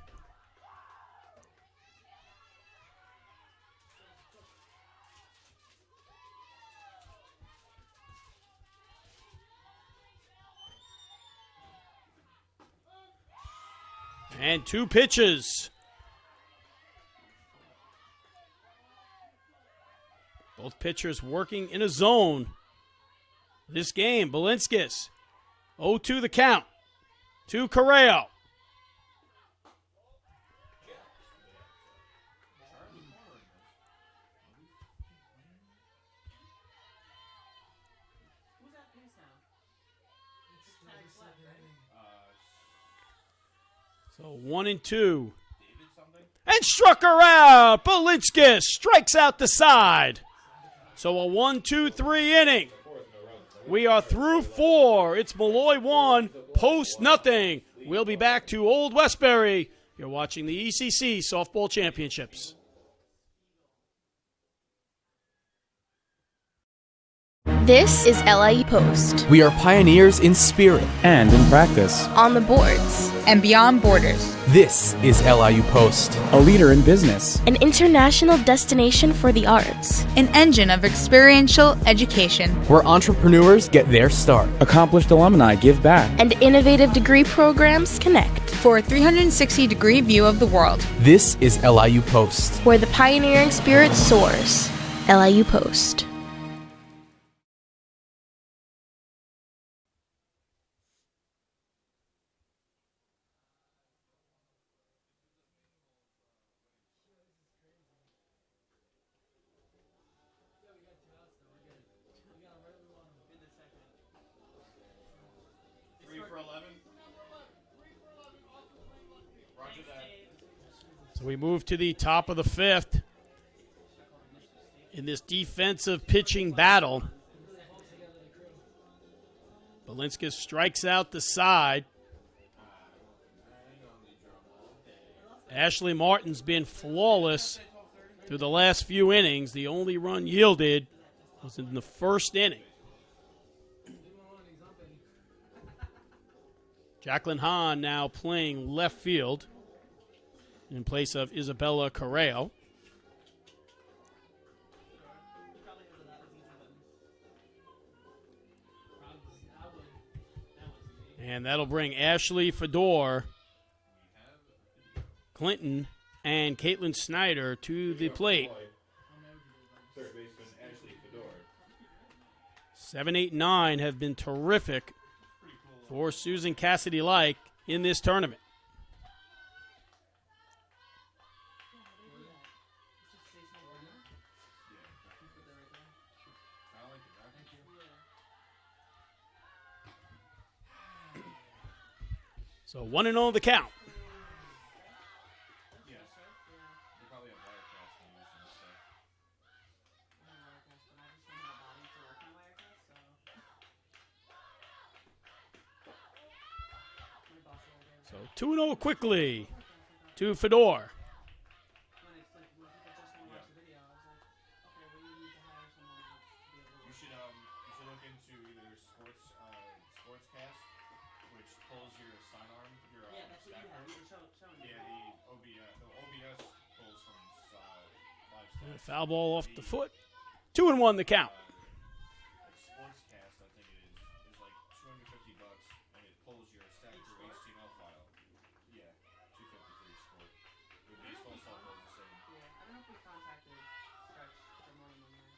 [SPEAKER 1] And 2 pitches. Both pitchers working in a zone. This game, Balinskis, 0-2 the count. To Correo. So 1-2. And struck her out. Balinskis strikes out the side. So a 1-2-3 inning. We are through 4. It's Molloy 1, Post nothing. We'll be back to Old Westbury. You're watching the ECC Softball Championships.
[SPEAKER 14] This is LIU Post.
[SPEAKER 15] We are pioneers in spirit
[SPEAKER 7] and in practice.
[SPEAKER 14] On the boards
[SPEAKER 16] and beyond borders.
[SPEAKER 15] This is LIU Post.
[SPEAKER 7] A leader in business.
[SPEAKER 14] An international destination for the arts.
[SPEAKER 16] An engine of experiential education.
[SPEAKER 15] Where entrepreneurs get their start.
[SPEAKER 7] Accomplished alumni give back.
[SPEAKER 14] And innovative degree programs connect.
[SPEAKER 16] For a 360-degree view of the world.
[SPEAKER 15] This is LIU Post.
[SPEAKER 14] Where the pioneering spirit soars. LIU Post.
[SPEAKER 1] So we move to the top of the 5th in this defensive pitching battle. Balinskis strikes out the side. Ashley Martin's been flawless through the last few innings. The only run yielded was in the first inning. Jacqueline Hahn now playing left field in place of Isabella Correo. And that'll bring Ashley Fedor, Clinton, and Caitlin Snyder to the plate.
[SPEAKER 2] Third baseman Ashley Fedor.
[SPEAKER 1] 7, 8, 9 have been terrific for Susan Cassidy-like in this tournament. So 1-0 the count. So 2-0 quickly to Fedor.
[SPEAKER 2] You should look into either sportscast, which pulls your sidearm, your stacker. Yeah, the OBS pulls from live
[SPEAKER 1] And a
[SPEAKER 2] stats.
[SPEAKER 1] foul ball off the foot. 2-1 the count.
[SPEAKER 2] Sportscast, I think it is like $250, and it pulls your stacker HTML file. Yeah, $250 for your sport. The baseball softball is the same.
[SPEAKER 18] Yeah, I don't know if we contacted Stretch for more than that.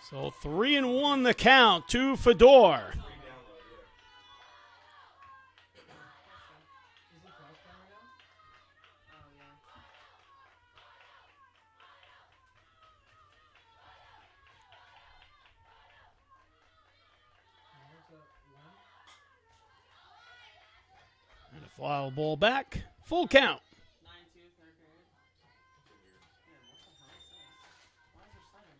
[SPEAKER 1] So 3-1 the count to Fedor. Foul ball back. Full count.
[SPEAKER 18] 9-2, third period. Yeah, what the hell is this? Why is there sliding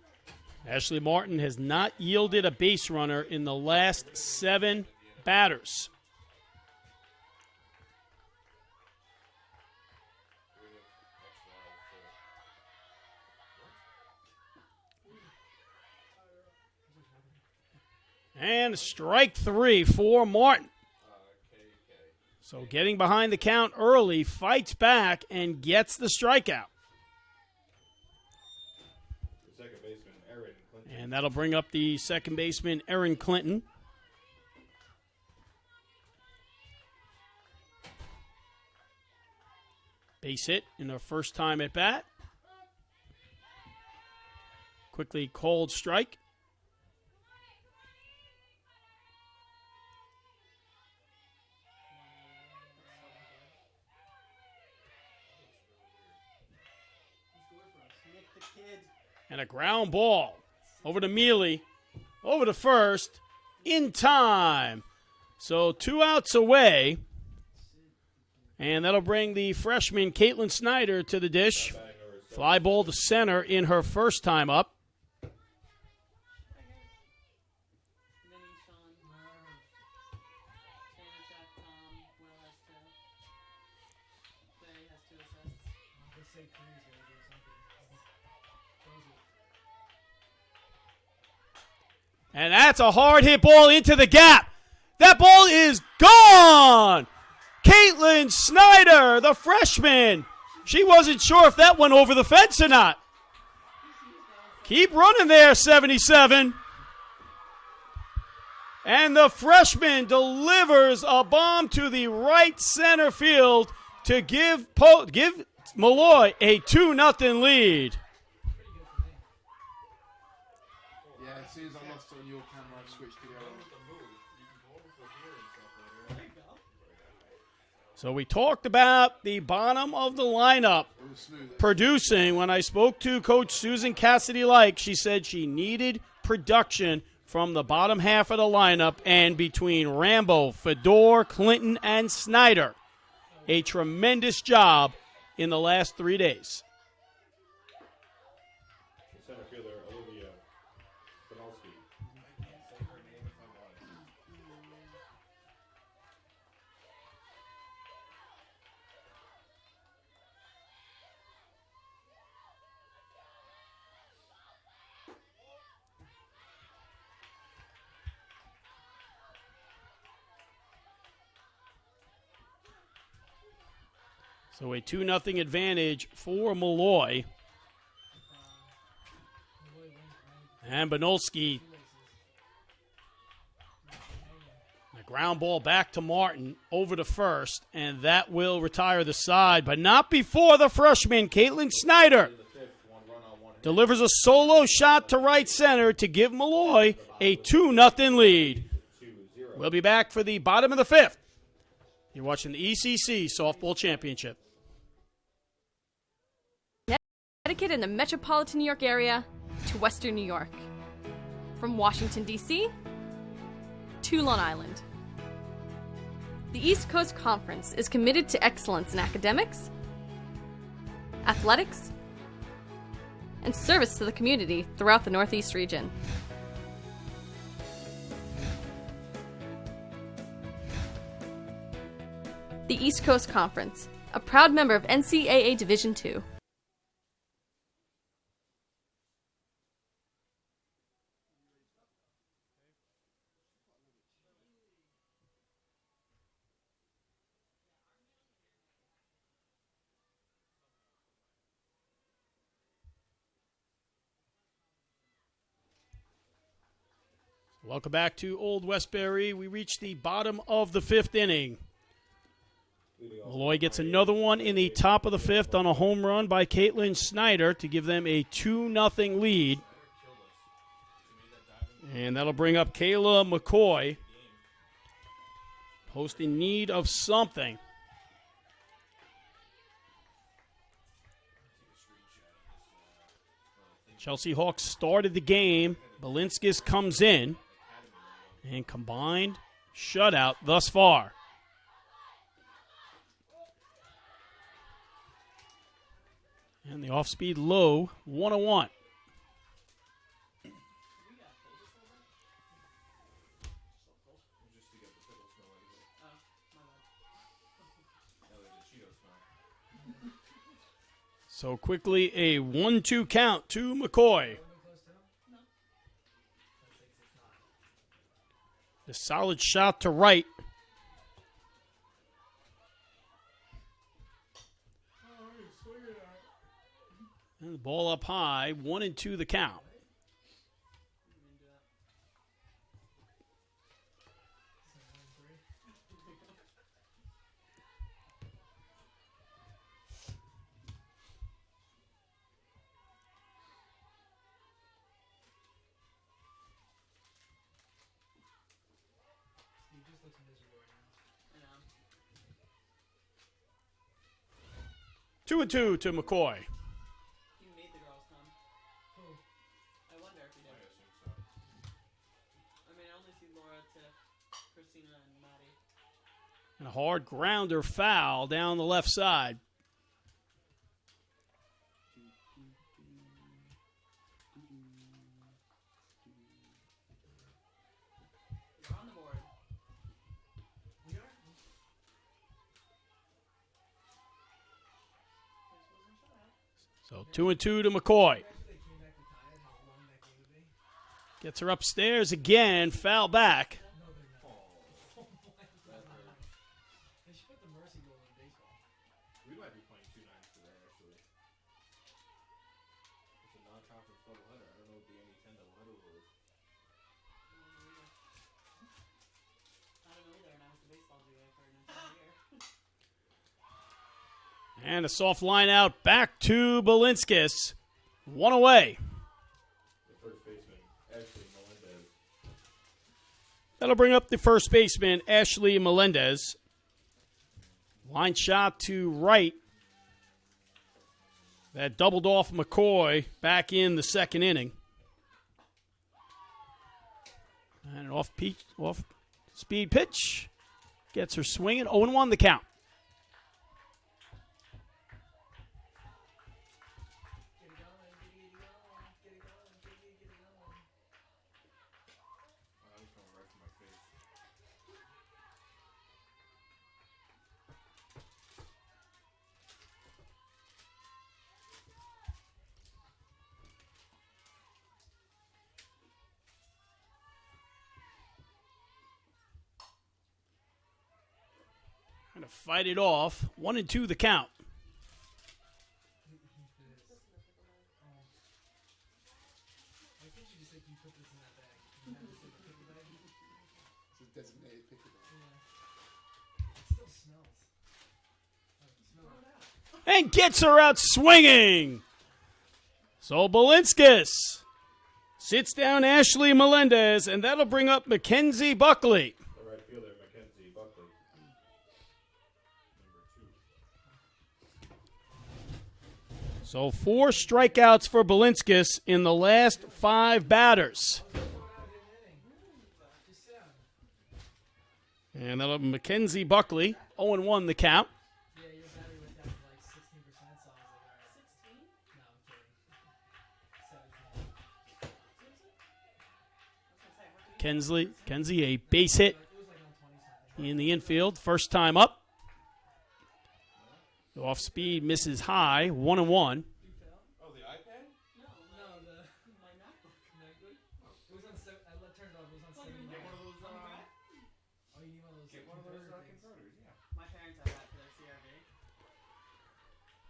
[SPEAKER 18] like this?
[SPEAKER 1] Ashley Martin has not yielded a base runner in the last 7 batters. And strike 3 for Martin. So getting behind the count early, fights back, and gets the strikeout.
[SPEAKER 2] Second baseman, Aaron Clinton.
[SPEAKER 1] And that'll bring up the second baseman, Aaron Clinton. Base hit in her first time at bat. Quickly called strike. And a ground ball over to Mealy, over to first, in time. So 2 outs away. And that'll bring the freshman Caitlin Snyder to the dish. Fly ball to center in her first time up. And that's a hard hit ball into the gap. That ball is gone. Caitlin Snyder, the freshman. She wasn't sure if that went over the fence or not. Keep running there, 77. And the freshman delivers a bomb to the right center field to give Molloy a 2-0 lead.
[SPEAKER 3] Yeah, as soon as I lost it on your camera, I switched to the other one.
[SPEAKER 1] So we talked about the bottom of the lineup producing. When I spoke to Coach Susan Cassidy-Like, she said she needed production from the bottom half of the lineup, and between Rambo, Fedor, Clinton, and Snyder, a tremendous job in the last 3 days.
[SPEAKER 2] Center fielder, Olivia Bonalski.
[SPEAKER 1] So a 2-0 advantage for Molloy. And Bonalski. A ground ball back to Martin, over to first, and that will retire the side, but not before the freshman, Caitlin Snyder, delivers a solo shot to right center to give Molloy a 2-0 lead. We'll be back for the bottom of the 5th. You're watching the ECC Softball Championship.
[SPEAKER 4] Connecticut and the metropolitan New York area to Western New York. From Washington, D.C. to Long Island. The East Coast Conference is committed to excellence in academics, athletics, and service to the community throughout the Northeast region. The East Coast Conference, a proud member of NCAA Division II.
[SPEAKER 1] Welcome back to Old Westbury. We reached the bottom of the 5th inning. Molloy gets another one in the top of the 5th on a home run by Caitlin Snyder to give them a 2-0 lead. And that'll bring up Kayla McCoy, post in need of something. Chelsea Hawks started the game. Balinskis comes in. And combined shutout thus far. And the off-speed low, 101. So quickly a 1-2 count to McCoy. A solid shot to right. And the ball up high, 1-2 the count. Two and two to McCoy.
[SPEAKER 18] He made the girls come. I wonder if he did.
[SPEAKER 2] I assume so.
[SPEAKER 18] I mean, I only see Laura, Tiff, Christina, and Maddie.
[SPEAKER 1] And a hard grounder foul down the left side.
[SPEAKER 18] You're on the board. We are?
[SPEAKER 1] So 2-2 to McCoy. Gets her upstairs again. Foul back.
[SPEAKER 10] They should put the mercy rule in baseball.
[SPEAKER 2] We might be playing 2 nines today, actually. It's a non-conference doubleheader. I don't know what the NE10 doubleheader rule is.
[SPEAKER 18] I don't know either, and I was the baseball GA for an entire year.
[SPEAKER 1] And a soft line out back to Balinskis. One away.
[SPEAKER 2] The first baseman, Ashley Melendez.
[SPEAKER 1] That'll bring up the first baseman, Ashley Melendez. Line shot to right. That doubled off McCoy back in the second inning. And an off-speed pitch. Gets her swinging. 0-1 the count. Going to fight it off. 1-2 the count.
[SPEAKER 10] I think you just said you put this in that bag. You had to say the picker bag.
[SPEAKER 3] It's a designated picker bag.
[SPEAKER 10] Yeah. It still smells. Smell it out.
[SPEAKER 1] And gets her out swinging. So Balinskis sits down Ashley Melendez, and that'll bring up Mackenzie Buckley.
[SPEAKER 2] The right fielder, Mackenzie Buckley. Number 2.
[SPEAKER 1] So 4 strikeouts for Balinskis in the last 5 batters. And that'll be Mackenzie Buckley. 0-1 the count.
[SPEAKER 10] Yeah, your battery went down to like 16%, so I was like, all right. 16? No, I'm kidding. 17.
[SPEAKER 1] Kenzie, a base hit in the infield. First time up. Off speed, misses high. 1-1.
[SPEAKER 2] Oh, the iPad?
[SPEAKER 10] No, my MacBook. MacBook? It was on, I turned it off, it was on 70.
[SPEAKER 2] Get one of those,
[SPEAKER 10] Oh, you need one of those.
[SPEAKER 2] get one of those converters, yeah.
[SPEAKER 18] My parents have that for their CRV.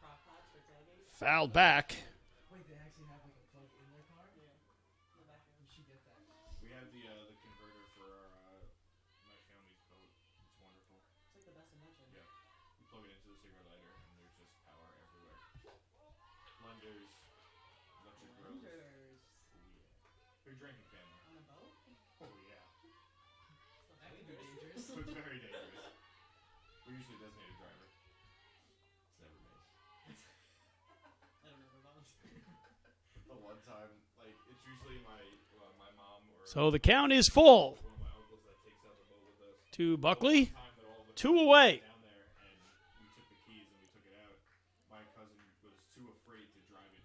[SPEAKER 18] Crock pots for tailgate.
[SPEAKER 1] Foul back.
[SPEAKER 10] Wait, they actually have like a plug in their car?
[SPEAKER 18] Yeah. In the back room.
[SPEAKER 10] You should get that.
[SPEAKER 2] We have the converter for our, my family's boat. It's wonderful.
[SPEAKER 18] It's like the best invention.
[SPEAKER 2] Yeah. You plug it into the cigarette lighter, and there's just power everywhere. Blenders, electric grills.
[SPEAKER 18] Blenders.
[SPEAKER 2] Oh, yeah. Big drinking family.
[SPEAKER 18] On a boat?
[SPEAKER 2] Oh, yeah.
[SPEAKER 10] That could be dangerous.
[SPEAKER 2] So it's very dangerous. We're usually a designated driver. It's never me.
[SPEAKER 18] I don't ever volunteer.
[SPEAKER 2] The one time, like, it's usually my mom or
[SPEAKER 1] So the count is full.
[SPEAKER 2] one of my uncles that takes out the boat with us.
[SPEAKER 1] to Buckley. 2 away.
[SPEAKER 2] Down there, and we took the keys and we took it out. My cousin was too afraid to drive it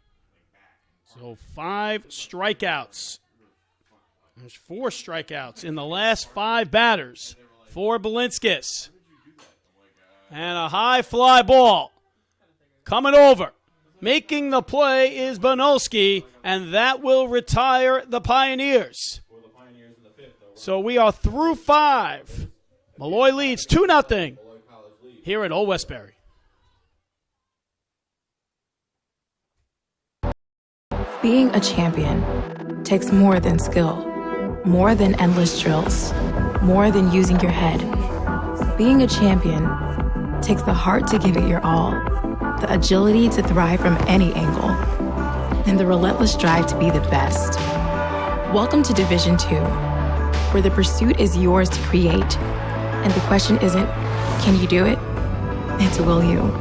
[SPEAKER 2] back.
[SPEAKER 1] So 5 strikeouts. There's 4 strikeouts in the last 5 batters for Balinskis. And a high fly ball coming over. Making the play is Bonowski, and that will retire the Pioneers. So we are through 5. Molloy leads 2-0 here at Old Westbury.
[SPEAKER 5] Being a champion takes more than skill, more than endless drills, more than using your head. Being a champion takes the heart to give it your all, the agility to thrive from any angle, and the relentless drive to be the best. Welcome to Division 2, where the pursuit is yours to create, and the question isn't, can you do it? It's, will you?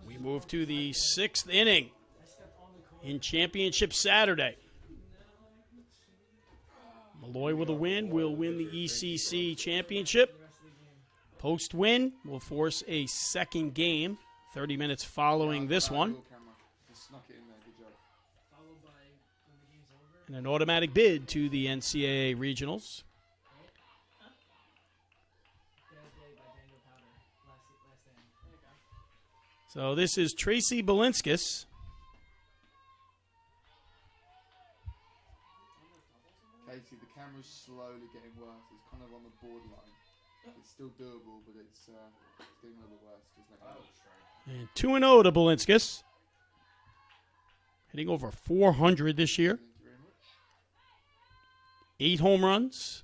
[SPEAKER 1] We move to the 6th inning in Championship Saturday. Molloy with a win will win the ECC Championship. Post-win will force a second game 30 minutes following this one. And an automatic bid to the NCAA Regionals. So this is Tracy Balinskis.
[SPEAKER 3] Casey, the camera's slowly getting worse. It's kind of on the borderline. It's still doable, but it's getting a little worse.
[SPEAKER 1] And 2-0 to Balinskis. Hitting over 400 this year. 8 home runs.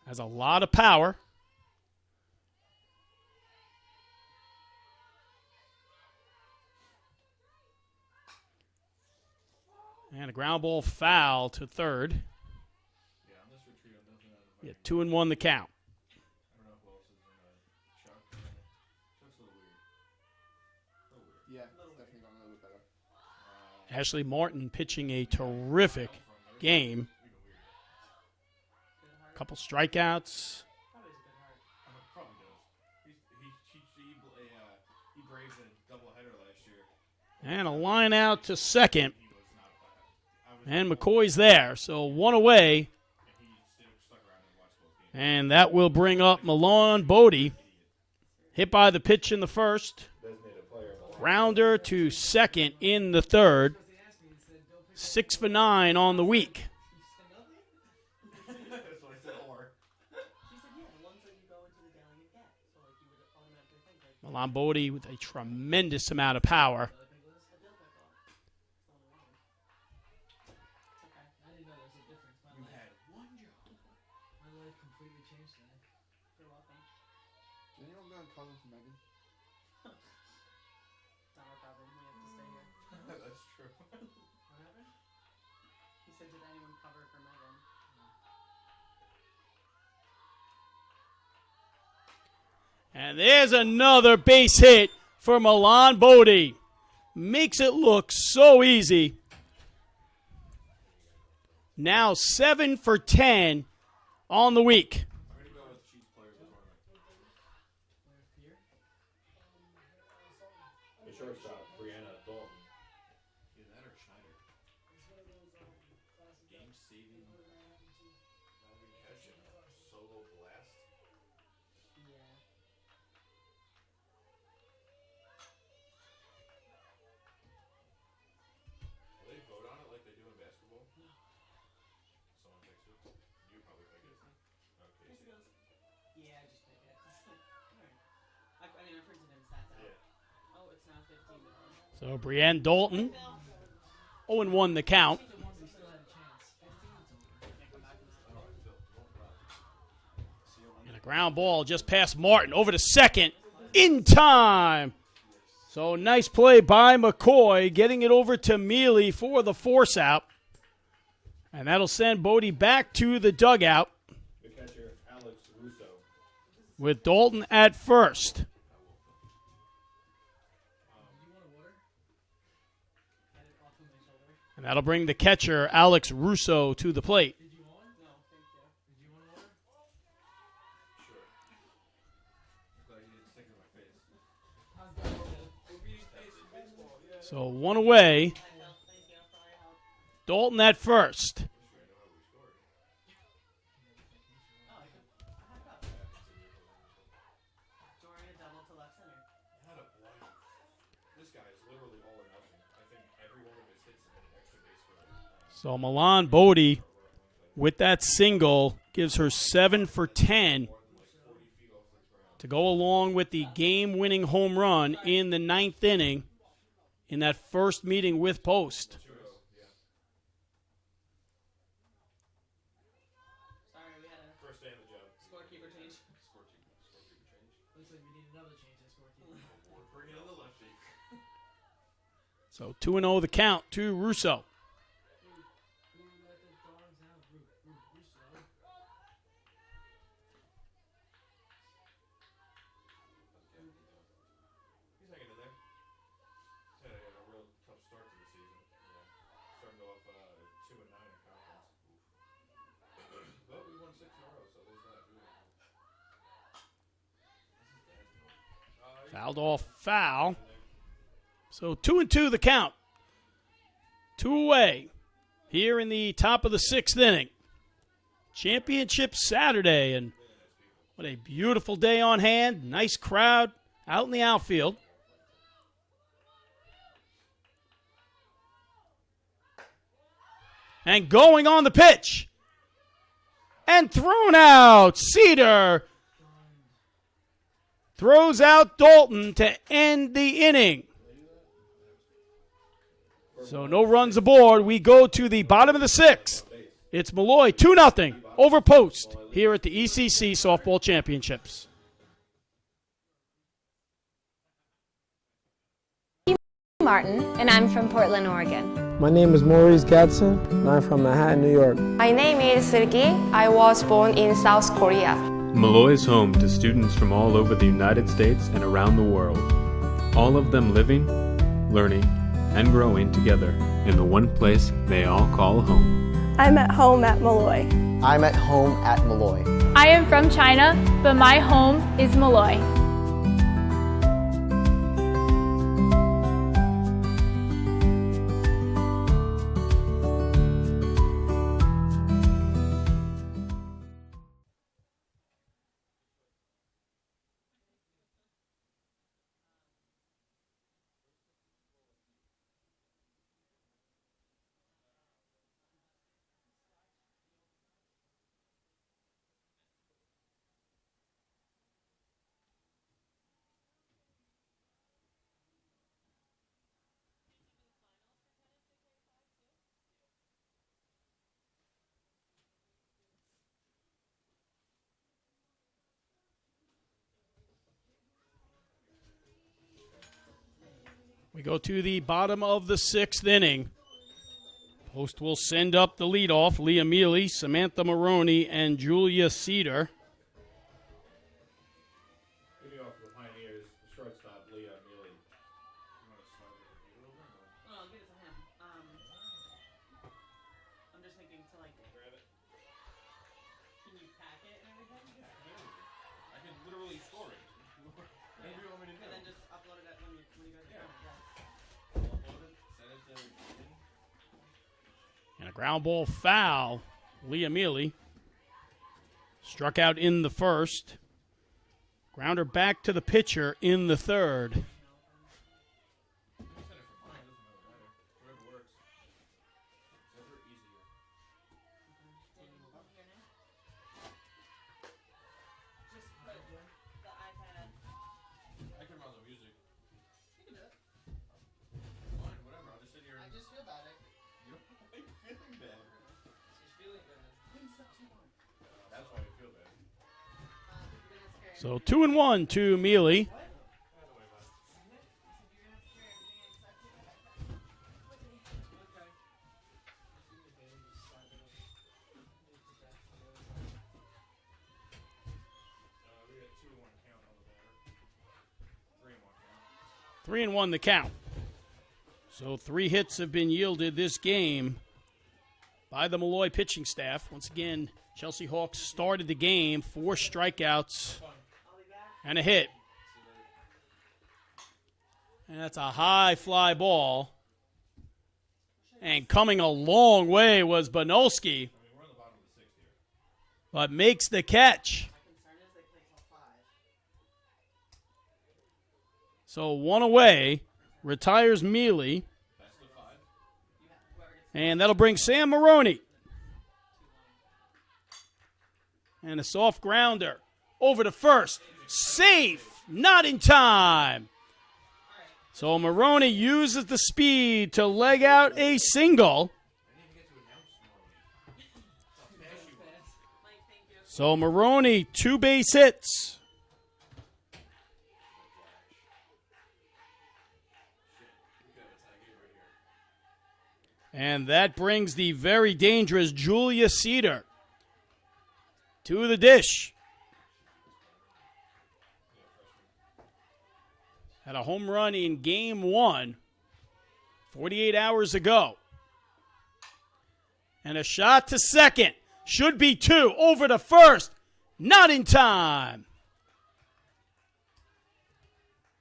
[SPEAKER 1] Has a lot of power. And a ground ball foul to third.
[SPEAKER 2] Yeah, on this retreat, I'm definitely not.
[SPEAKER 1] Yeah, 2-1 the count.
[SPEAKER 2] I don't know who else is in Chuck. Chuck's a little weird.
[SPEAKER 3] Yeah, it's definitely gone a little bit better.
[SPEAKER 1] Ashley Martin pitching a terrific game. A couple strikeouts.
[SPEAKER 2] Probably does. He braved a doubleheader last year.
[SPEAKER 1] And a line out to second. And McCoy's there, so 1 away. And that will bring up Milan Bodie. Hit by the pitch in the first. Grounder to second in the third. 6 for 9 on the week. Milan Bodie with a tremendous amount of power. And there's another base hit for Milan Bodie. Makes it look so easy. Now 7 for 10 on the week.
[SPEAKER 2] The shortstop, Brianna Dalton. Either that or Schneider. Game game-saving, not even catch and solo blast.
[SPEAKER 18] Yeah.
[SPEAKER 2] Will they vote on it like they do in basketball? Someone picks it. You probably pick it. Okay.
[SPEAKER 18] Casey goes, yeah, just pick it. Alright. I mean, I printed him stats out. Yeah. Oh, it's now 15 to 1.
[SPEAKER 1] So Brienne Dalton, 0-1 the count. And a ground ball just past Martin over to second in time. So nice play by McCoy, getting it over to Mealy for the force out. And that'll send Bodie back to the dugout
[SPEAKER 2] The catcher, Alex Russo.
[SPEAKER 1] with Dalton at first. And that'll bring the catcher, Alex Russo, to the plate. So one away. Dalton at first.
[SPEAKER 2] This guy is literally all or nothing. I think every one of his hits have been an extra base for him.
[SPEAKER 1] So Milan Bodie, with that single, gives her 7 for 10 to go along with the game-winning home run in the 9th inning in that first meeting with Post.
[SPEAKER 18] Sorry, we had a
[SPEAKER 2] First day on the job.
[SPEAKER 18] scorekeeper change.
[SPEAKER 2] Scorekeeper change.
[SPEAKER 10] Looks like we need another change in scorekeeper.
[SPEAKER 2] We're bringing in the lefty.
[SPEAKER 1] So 2-0 the count to Russo.
[SPEAKER 10] Who let the dogs out? Russo.
[SPEAKER 2] He's hanging in there. Had a real tough start to the season. Yeah. Starting off 2-9 in conference. But we won 6 in a row, so there's that.
[SPEAKER 1] Fouled off foul. So 2-2 the count. 2 away here in the top of the 6th inning. Championship Saturday, and what a beautiful day on hand. Nice crowd out in the outfield. And going on the pitch. And thrown out. Cedar throws out Dalton to end the inning. So no runs aboard. We go to the bottom of the 6th. It's Molloy 2-0 over Post here at the ECC Softball Championships.
[SPEAKER 6] Martin, and I'm from Portland, Oregon.
[SPEAKER 17] My name is Maurice Gadsden, and I'm from Manhattan, New York.
[SPEAKER 8] My name is Sergey. I was born in South Korea.
[SPEAKER 9] Molloy is home to students from all over the United States and around the world. All of them living, learning, and growing together in the one place they all call home.
[SPEAKER 19] I'm at home at Molloy.
[SPEAKER 11] I'm at home at Molloy.
[SPEAKER 12] I am from China, but my home is Molloy.
[SPEAKER 1] We go to the bottom of the 6th inning. Post will send up the leadoff. Leah Mealy, Samantha Maroney, and Julia Cedar.
[SPEAKER 2] Leading off for the Pioneers, the shortstop, Leah Mealy. You want to slide the computer over?
[SPEAKER 18] No, I'll give it to him. I'm just thinking to like
[SPEAKER 2] Grab it.
[SPEAKER 18] Can you pack it and everything?
[SPEAKER 2] Yeah, I can literally store it. Whatever you want me to do.
[SPEAKER 18] And then just upload it when you guys are done.
[SPEAKER 2] Upload it, send it to everything.
[SPEAKER 1] And a ground ball foul. Leah Mealy struck out in the first. Grounder back to the pitcher in the third. So 2-1 to Mealy. Three and one the count. So 3 hits have been yielded this game by the Molloy pitching staff. Once again, Chelsea Hawks started the game, 4 strikeouts and a hit. And that's a high fly ball. And coming a long way was Banolski, but makes the catch. So 1 away, retires Mealy. And that'll bring Sam Maroney. And a soft grounder over to first. Safe, not in time. So Maroney uses the speed to leg out a single. So Maroney, 2 base hits. And that brings the very dangerous Julia Cedar to the dish. Had a home run in game 1 48 hours ago. And a shot to second. Should be 2. Over to first. Not in time.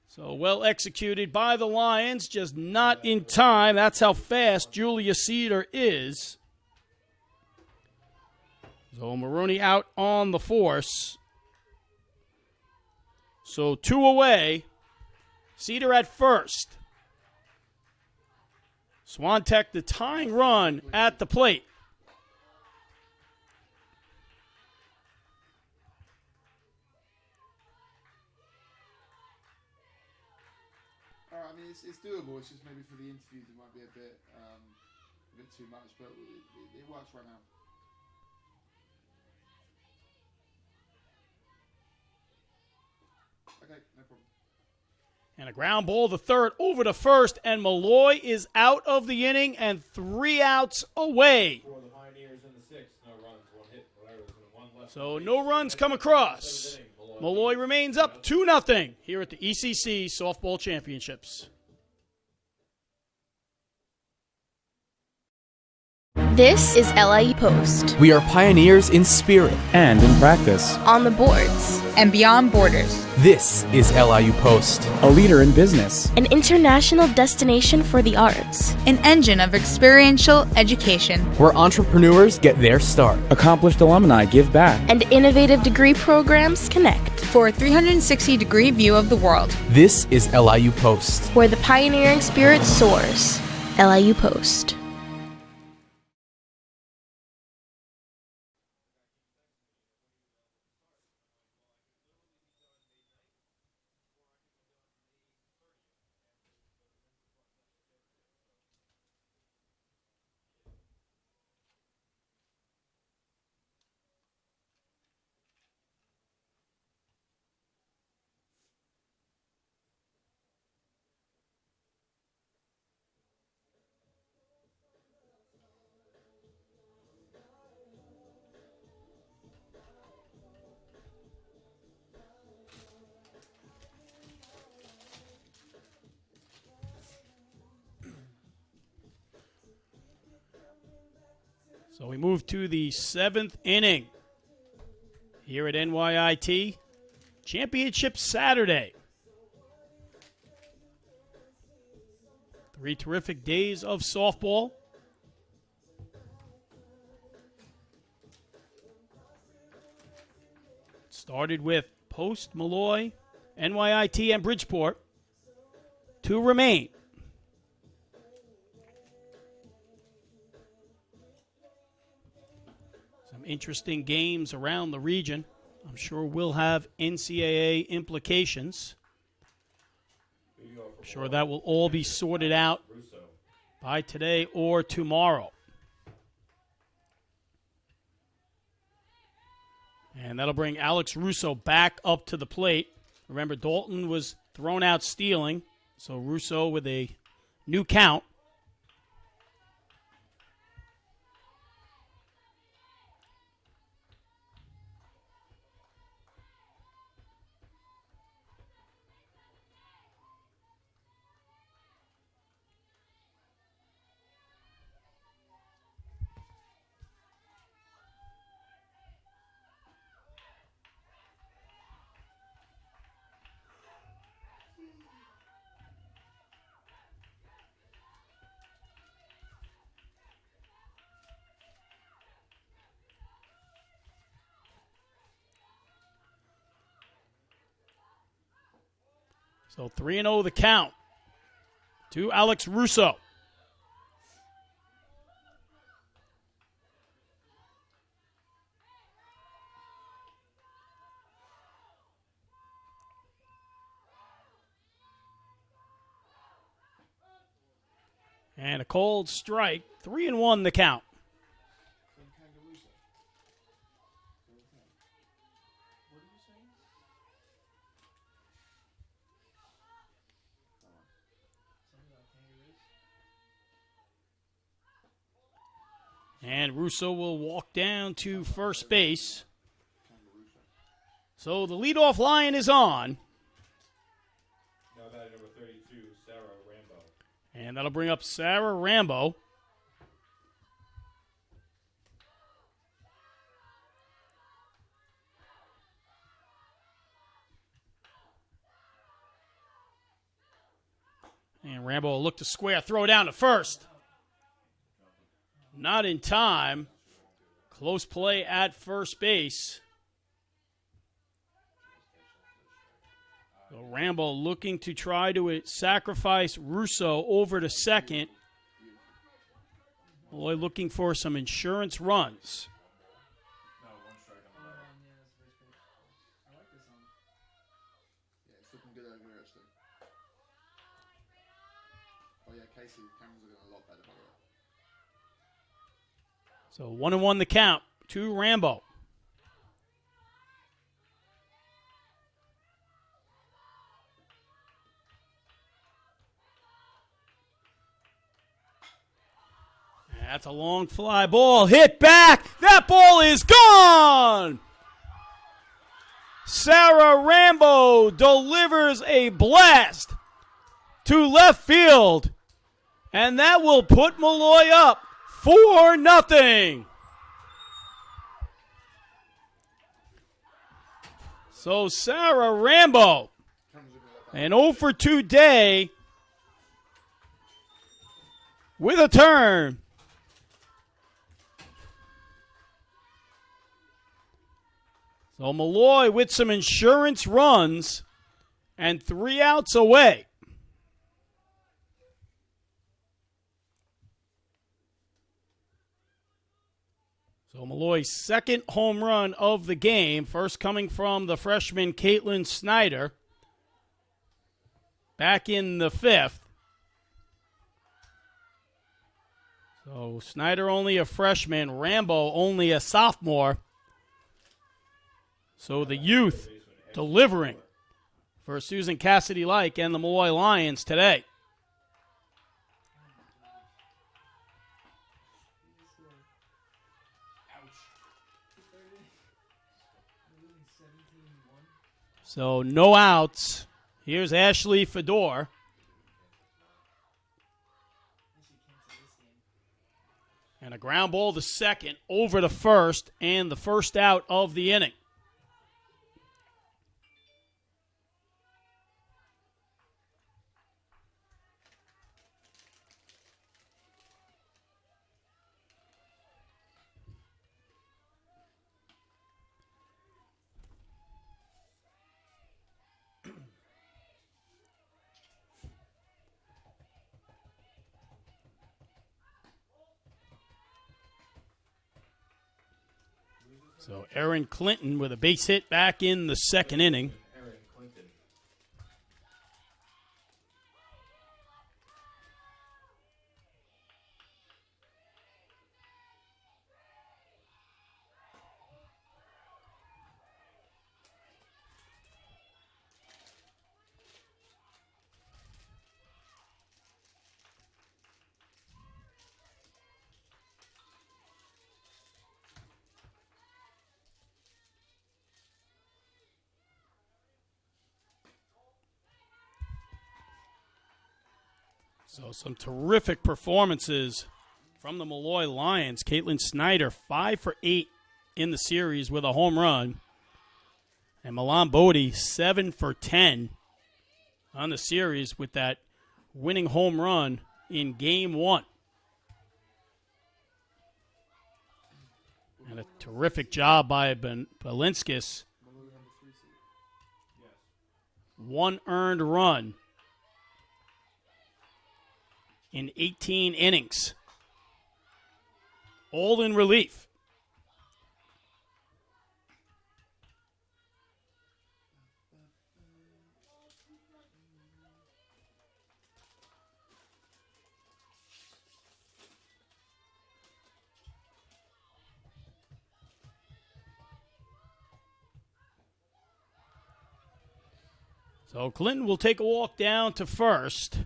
[SPEAKER 1] So well executed by the Lions, just not in time. That's how fast Julia Cedar is. So Maroney out on the force. So 2 away. Cedar at first. Swantek the tying run at the plate.
[SPEAKER 3] I mean, it's doable. It's just maybe for the interviews it might be a bit too much, but it works right now. Okay, no problem.
[SPEAKER 1] And a ground ball, the third, over to first, and Molloy is out of the inning and 3 outs away.
[SPEAKER 2] For the Pioneers in the 6th, no runs, 1 hit, whatever. One left.
[SPEAKER 1] So no runs come across. Molloy remains up 2-0 here at the ECC Softball Championships.
[SPEAKER 14] This is LIU Post.
[SPEAKER 15] We are pioneers in spirit
[SPEAKER 7] and in practice.
[SPEAKER 14] On the boards
[SPEAKER 16] and beyond borders.
[SPEAKER 15] This is LIU Post.
[SPEAKER 7] A leader in business.
[SPEAKER 14] An international destination for the arts.
[SPEAKER 16] An engine of experiential education.
[SPEAKER 15] Where entrepreneurs get their start.
[SPEAKER 7] Accomplished alumni give back.
[SPEAKER 14] And innovative degree programs connect.
[SPEAKER 16] For a 360-degree view of the world.
[SPEAKER 15] This is LIU Post.
[SPEAKER 14] Where the pioneering spirit soars. LIU Post.
[SPEAKER 1] So we move to the 7th inning here at NYIT. Championship Saturday. 3 terrific days of softball. Started with Post, Molloy, NYIT, and Bridgeport. 2 remain. Some interesting games around the region. I'm sure we'll have NCAA implications. I'm sure that will all be sorted out by today or tomorrow. And that'll bring Alex Russo back up to the plate. Remember, Dalton was thrown out stealing, so Russo with a new count. So 3-0 the count to Alex Russo. And a cold strike. 3-1 the count. And Russo will walk down to first base. So the leadoff line is on.
[SPEAKER 2] Now batting number 32, Sarah Rambo.
[SPEAKER 1] And that'll bring up Sarah Rambo. And Rambo will look to square, throw down to first. Not in time. Close play at first base. So Rambo looking to try to sacrifice Russo over to second. Molloy looking for some insurance runs.
[SPEAKER 3] It's looking good over here, actually. Oh, yeah, Casey, cameras are going a lot better, by the way.
[SPEAKER 1] So 1-1 the count to Rambo. That's a long fly ball. Hit back. That ball is gone. Sarah Rambo delivers a blast to left field. And that will put Molloy up 4-0. So Sarah Rambo, an 0 for 2 day with a turn. So Molloy with some insurance runs and 3 outs away. So Molloy's second home run of the game, first coming from the freshman Caitlin Snyder back in the 5th. So Snyder only a freshman, Rambo only a sophomore. So the youth delivering for Susan Cassidy-Like and the Molloy Lions today. So no outs. Here's Ashley Fedor. And a ground ball to second over to first, and the first out of the inning. So Aaron Clinton with a base hit back in the second inning.
[SPEAKER 2] Aaron Clinton.
[SPEAKER 1] So some terrific performances from the Molloy Lions. Caitlin Snyder, 5 for 8 in the series with a home run. And Milan Bodie, 7 for 10 on the series with that winning home run in Game 1. And a terrific job by Balinskis. 1 earned run in 18 innings. All in relief. So Clinton will take a walk down to first.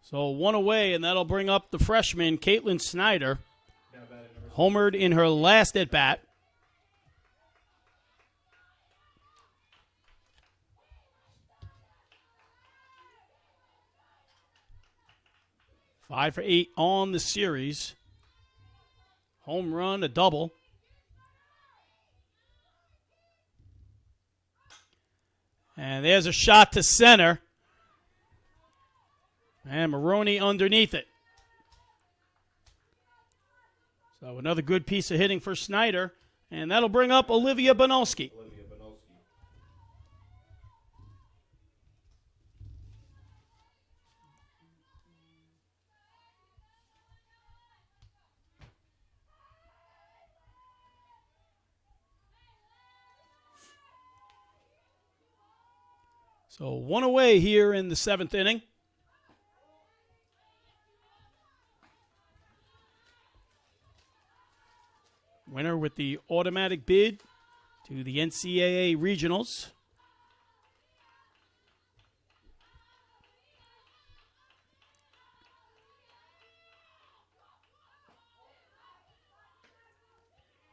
[SPEAKER 1] So 1 away, and that'll bring up the freshman, Caitlin Snyder. Homered in her last at-bat. Five for 8 on the series. Home run, a double. And there's a shot to center. And Maroney underneath it. So another good piece of hitting for Snyder. And that'll bring up Olivia Banolski. So 1 away here in the 7th inning. Winner with the automatic bid to the NCAA Regionals.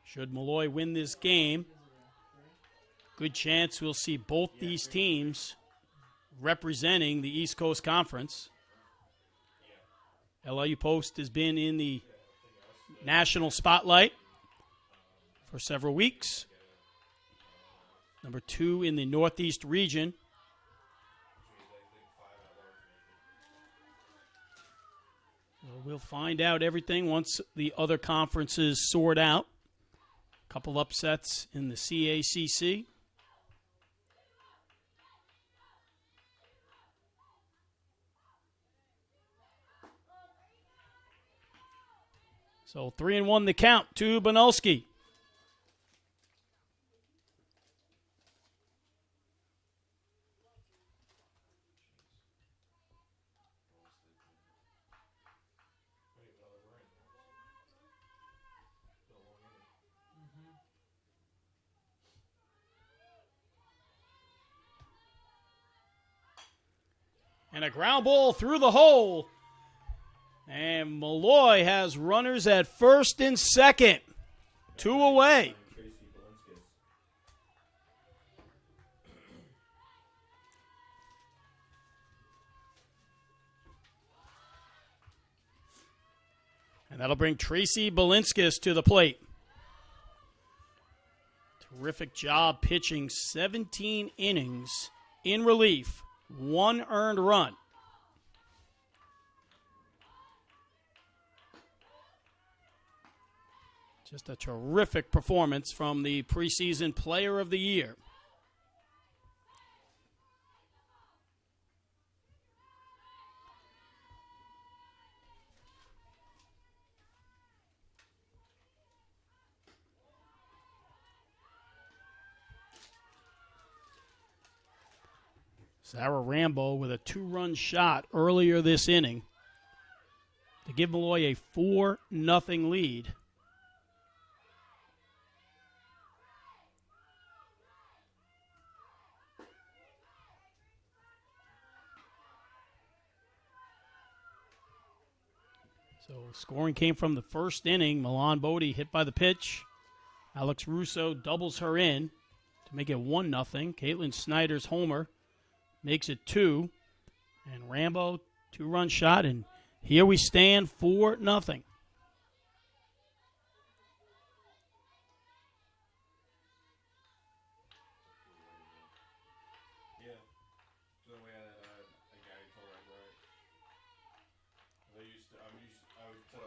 [SPEAKER 1] Should Molloy win this game, good chance we'll see both these teams representing the East Coast Conference. LIU Post has been in the national spotlight for several weeks. Number 2 in the Northeast region. Well, we'll find out everything once the other conferences sort out. A couple upsets in the CACC. So 3-1 the count to Banolski. And a ground ball through the hole. And Molloy has runners at first and second. 2 away. And that'll bring Tracy Balinskis to the plate. Terrific job pitching 17 innings in relief. 1 earned run. Just a terrific performance from the preseason player of the year. Sarah Rambo with a 2-run shot earlier this inning to give Molloy a 4-0 lead. So scoring came from the first inning. Milan Bodie hit by the pitch. Alex Russo doubles her in to make it 1-0. Caitlin Snyder's homer makes it 2. And Rambo, 2-run shot. And here we stand, 4-0.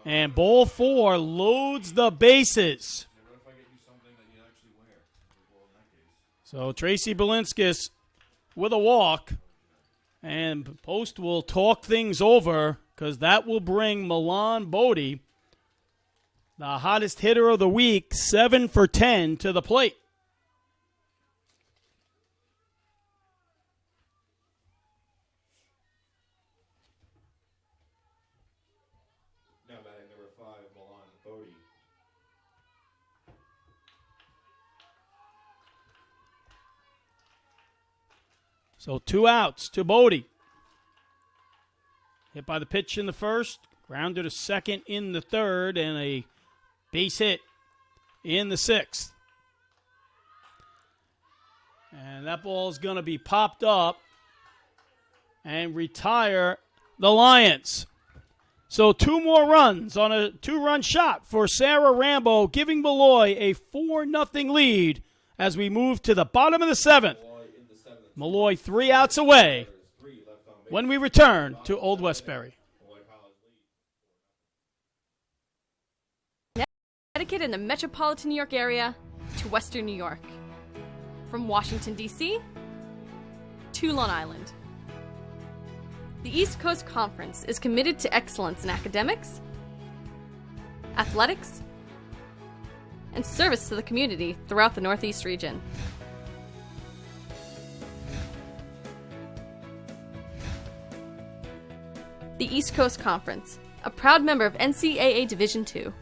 [SPEAKER 1] And ball 4 loads the bases. So Tracy Balinskis with a walk. And Post will talk things over because that will bring Milan Bodie, the hottest hitter of the week, 7 for 10 to the plate.
[SPEAKER 2] Now batting number 5, Milan Bodie.
[SPEAKER 1] So 2 outs to Bodie. Hit by the pitch in the first, grounded to second in the third, and a base hit in the sixth. And that ball is going to be popped up and retire the Lions. So 2 more runs on a 2-run shot for Sarah Rambo, giving Molloy a 4-0 lead as we move to the bottom of the 7th. Molloy 3 outs away when we return to Old Westbury.
[SPEAKER 4] Connecticut and the metropolitan New York area to Western New York. From Washington, D.C. to Long Island. The East Coast Conference is committed to excellence in academics, athletics, and service to the community throughout the Northeast region. The East Coast Conference, a proud member of NCAA Division II.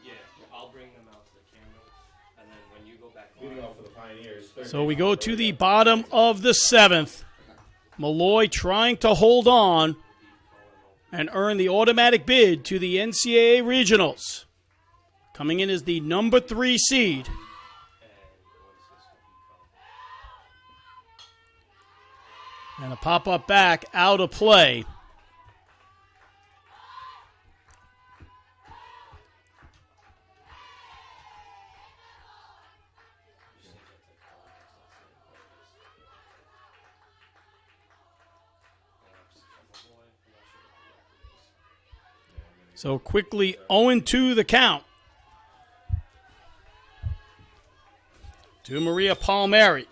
[SPEAKER 13] Yeah, I'll bring them out to the camera, and then when you go back
[SPEAKER 2] Leading off for the Pioneers.
[SPEAKER 1] So we go to the bottom of the 7th. Molloy trying to hold on and earn the automatic bid to the NCAA Regionals. Coming in as the number 3 seed. And a pop-up back out of play. So quickly 0-2 the count to Maria Palmieri.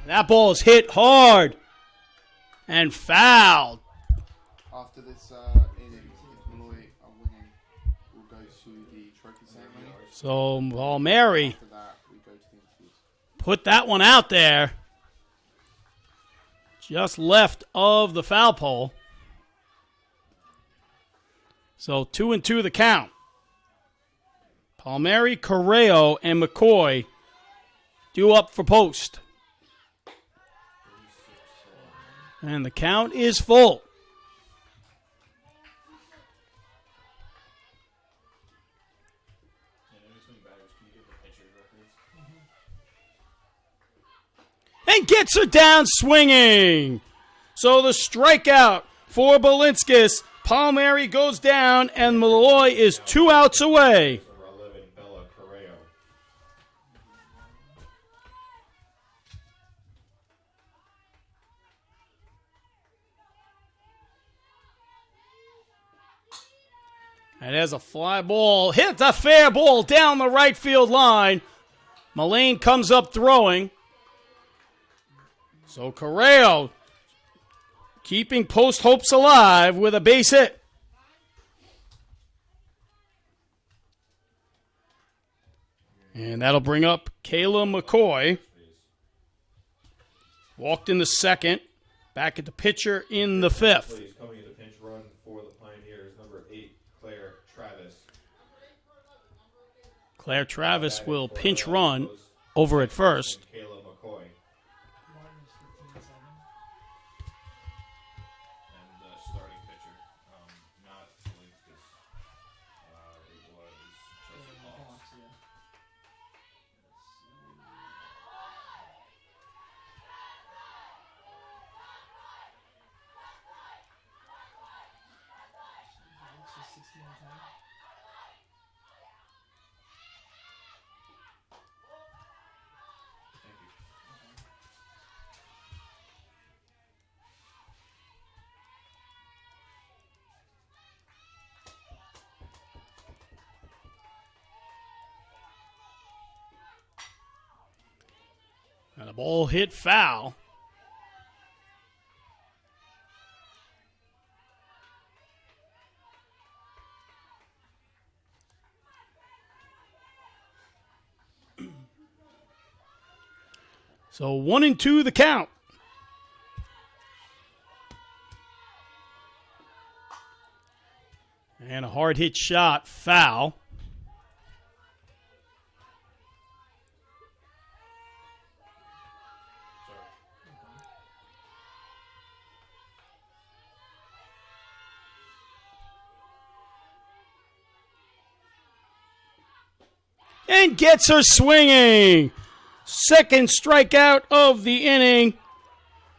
[SPEAKER 1] That ball is hit hard And fouled.
[SPEAKER 3] After this inning, if Molloy are winning, we'll go to the trophy ceremony.
[SPEAKER 1] So Palmieri
[SPEAKER 3] After that, we go to the interviews.
[SPEAKER 1] put that one out there. Just left of the foul pole. So 2-2 the count. Palmieri, Correo, and McCoy due up for post. And the count is full. And gets her down swinging. So the strikeout for Balinskis. Palmieri goes down, and Molloy is 2 outs away. And as a fly ball hits a fair ball down the right field line. Mullane comes up throwing. So Correo keeping post hopes alive with a base hit. And that'll bring up Kayla McCoy. Walked in the second. Back at the pitcher in the fifth.
[SPEAKER 2] Please, coming in the pinch run for the Pioneers, number 8, Claire Travis.
[SPEAKER 1] Claire Travis will pinch run over at first.
[SPEAKER 2] Kayla McCoy. And the starting pitcher, not Balinskis. It was Chelsea Hawks.
[SPEAKER 1] And the ball hit foul. So 1-2 the count. And a hard hit shot, foul. And gets her swinging. Second strikeout of the inning.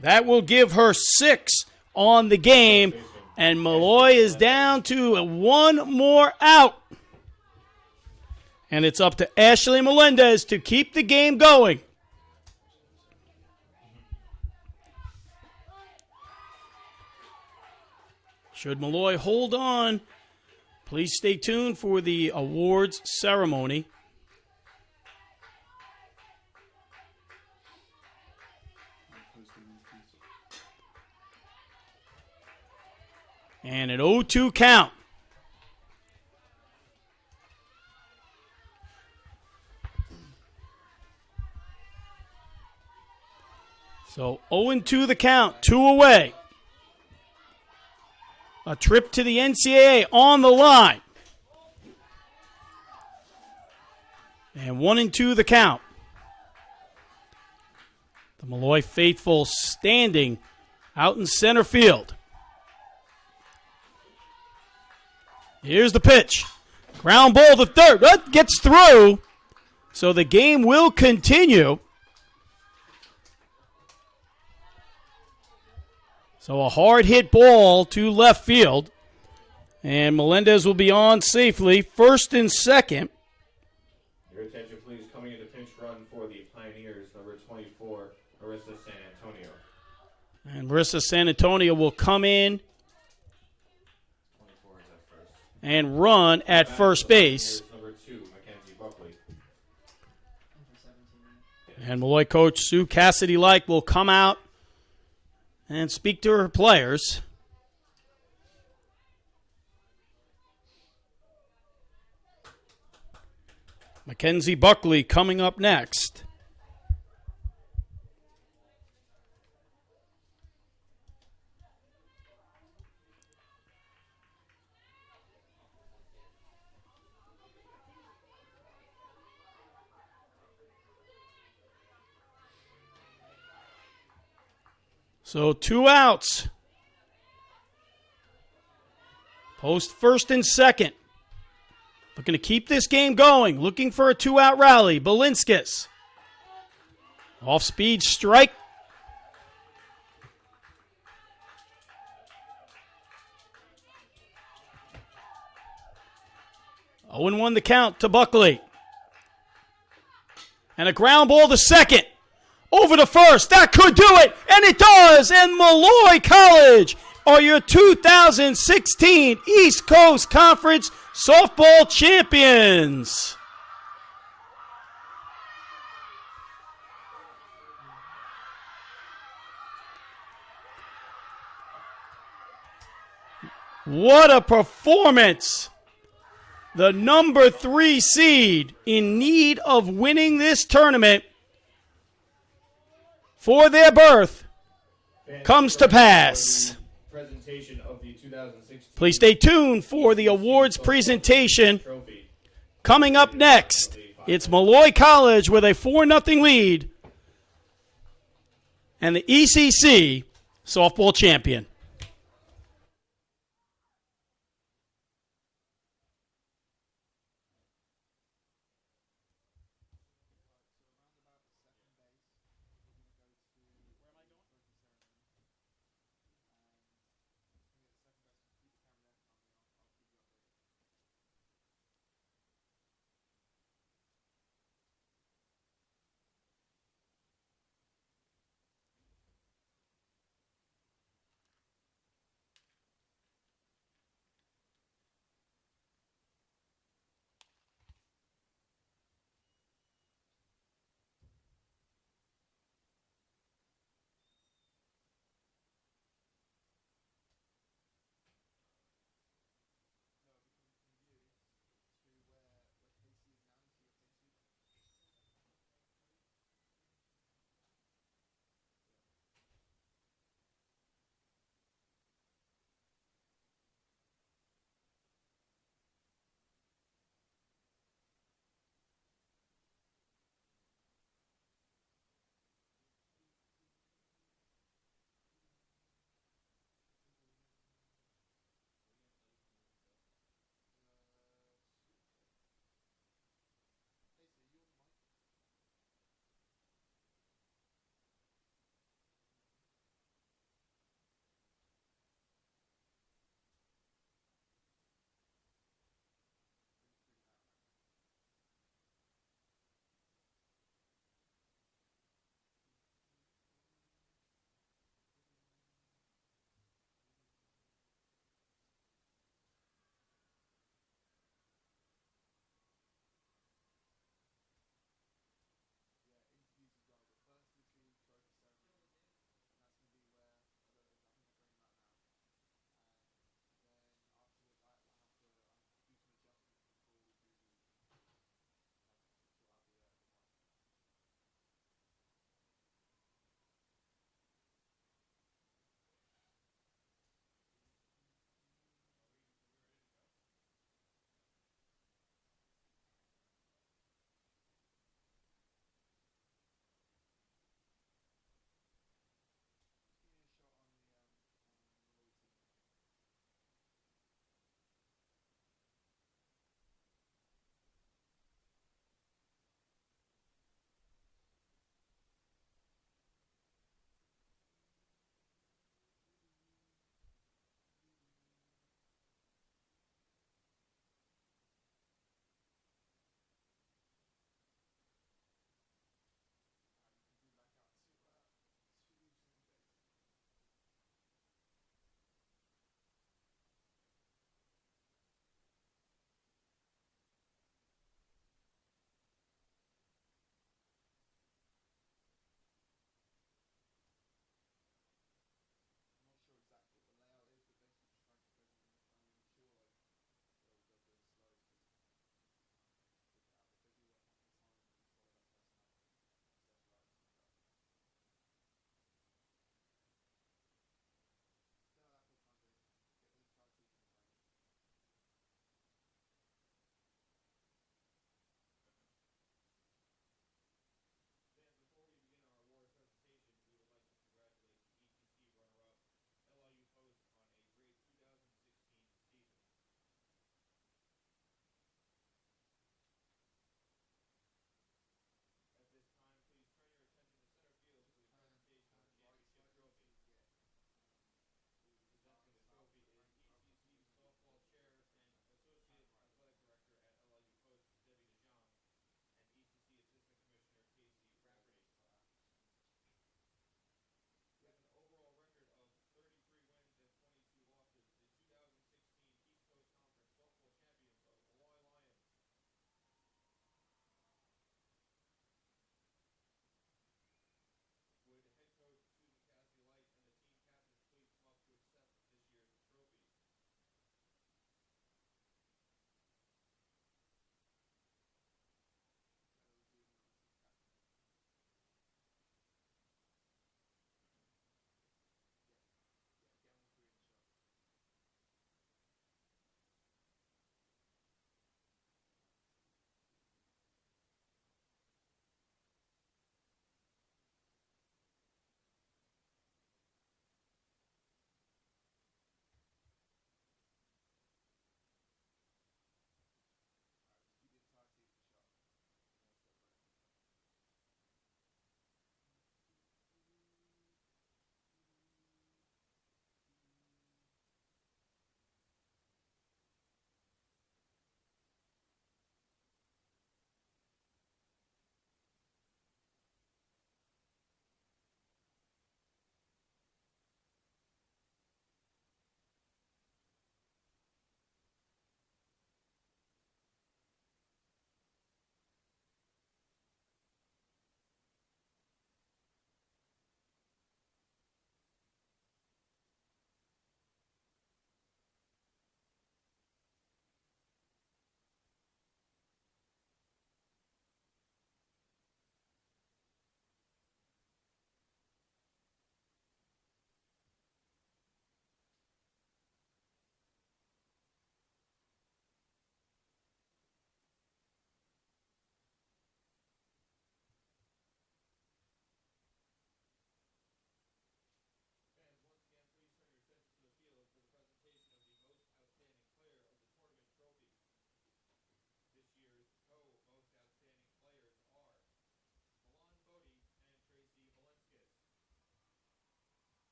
[SPEAKER 1] That will give her 6 on the game. And Molloy is down to 1 more out. And it's up to Ashley Melendez to keep the game going. Should Molloy hold on, please stay tuned for the awards ceremony. And an 0-2 count. So 0-2 the count, 2 away. A trip to the NCAA on the line. And 1-2 the count. The Molloy faithful standing out in center field. Here's the pitch. Ground ball to third. That gets through. So the game will continue. So a hard hit ball to left field. And Melendez will be on safely. First and second.
[SPEAKER 2] Your attention, please. Coming into pinch run for the Pioneers, number 24, Marissa San Antonio.
[SPEAKER 1] And Marissa San Antonio will come in and run at first base.
[SPEAKER 2] Number 2, Mackenzie Buckley.
[SPEAKER 1] And Molloy coach Sue Cassidy-like will come out and speak to her players. Mackenzie Buckley coming up next. So 2 outs. Post first and second. Looking to keep this game going. Looking for a 2-out rally. Balinskis. Off-speed strike. Oh, and 1 the count to Buckley. And a ground ball to second. Over to first. That could do it. And it does. And Molloy College are your 2016 East Coast Conference softball champions. What a performance. The number 3 seed in need of winning this tournament for their berth comes to pass.
[SPEAKER 2] Presentation of the 2016.
[SPEAKER 1] Please stay tuned for the awards presentation. Coming up next, it's Molloy College with a 4-0 lead and the ECC softball champion.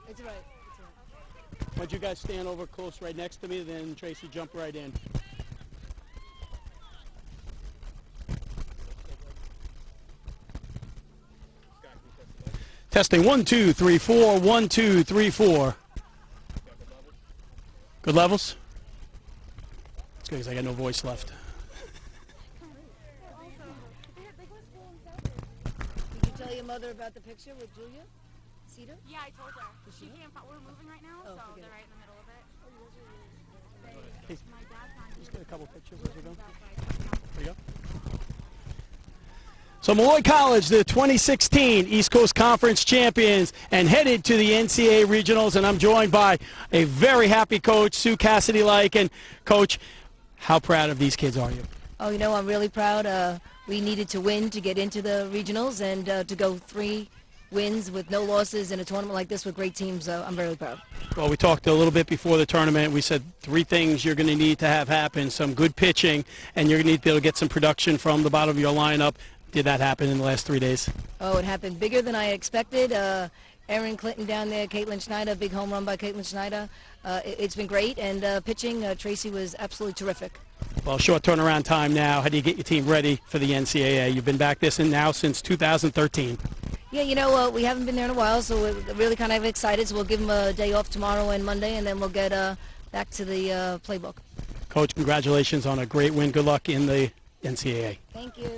[SPEAKER 1] It's all right. Why don't you guys stand over close right next to me, then Tracy jump right in. Testing 1, 2, 3, 4. 1, 2, 3, 4. Good levels? It's good because I got no voice left.
[SPEAKER 20] Did you tell your mother about the picture with Julia? Cedar?
[SPEAKER 21] Yeah, I told her. She can't. We're moving right now, so they're right in the middle of it. My dad's on.
[SPEAKER 1] Just get a couple pictures as we go. There you go. So Molloy College, the 2016 East Coast Conference champions, and headed to the NCAA regionals. And I'm joined by a very happy coach, Sue Cassidy-like. And Coach, how proud of these kids are you?
[SPEAKER 20] Oh, you know, I'm really proud. We needed to win to get into the regionals, and to go 3 wins with no losses in a tournament like this with great teams. I'm very proud.
[SPEAKER 1] Well, we talked a little bit before the tournament. We said 3 things you're going to need to have happen: some good pitching, and you're going to need to be able to get some production from the bottom of your lineup. Did that happen in the last 3 days?
[SPEAKER 20] Oh, it happened bigger than I expected. Erin Clinton down there, Caitlin Schneider, big home run by Caitlin Schneider. It's been great, and pitching, Tracy was absolutely terrific.
[SPEAKER 1] Well, short turnaround time now. How do you get your team ready for the NCAA? You've been back this and now since 2013.
[SPEAKER 20] Yeah, you know, we haven't been there in a while, so we're really kind of excited. So we'll give them a day off tomorrow and Monday, and then we'll get back to the playbook.
[SPEAKER 1] Coach, congratulations on a great win. Good luck in the NCAA.
[SPEAKER 20] Thank you.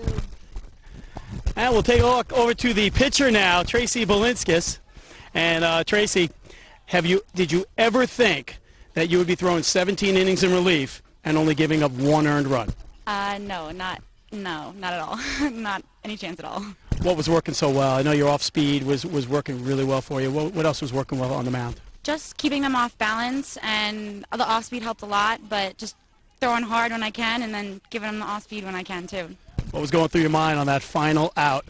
[SPEAKER 1] And we'll take a look over to the pitcher now, Tracy Balinskis. And Tracy, did you ever think that you would be throwing 17 innings in relief and only giving up 1 earned run?
[SPEAKER 21] No, not at all. Not any chance at all.
[SPEAKER 1] What was working so well? I know your off speed was working really well for you. What else was working well on the mound?
[SPEAKER 21] Just keeping them off balance, and the off speed helped a lot, but just throwing hard when I can and then giving them the off speed when I can too.
[SPEAKER 1] What was going through your mind on that final out?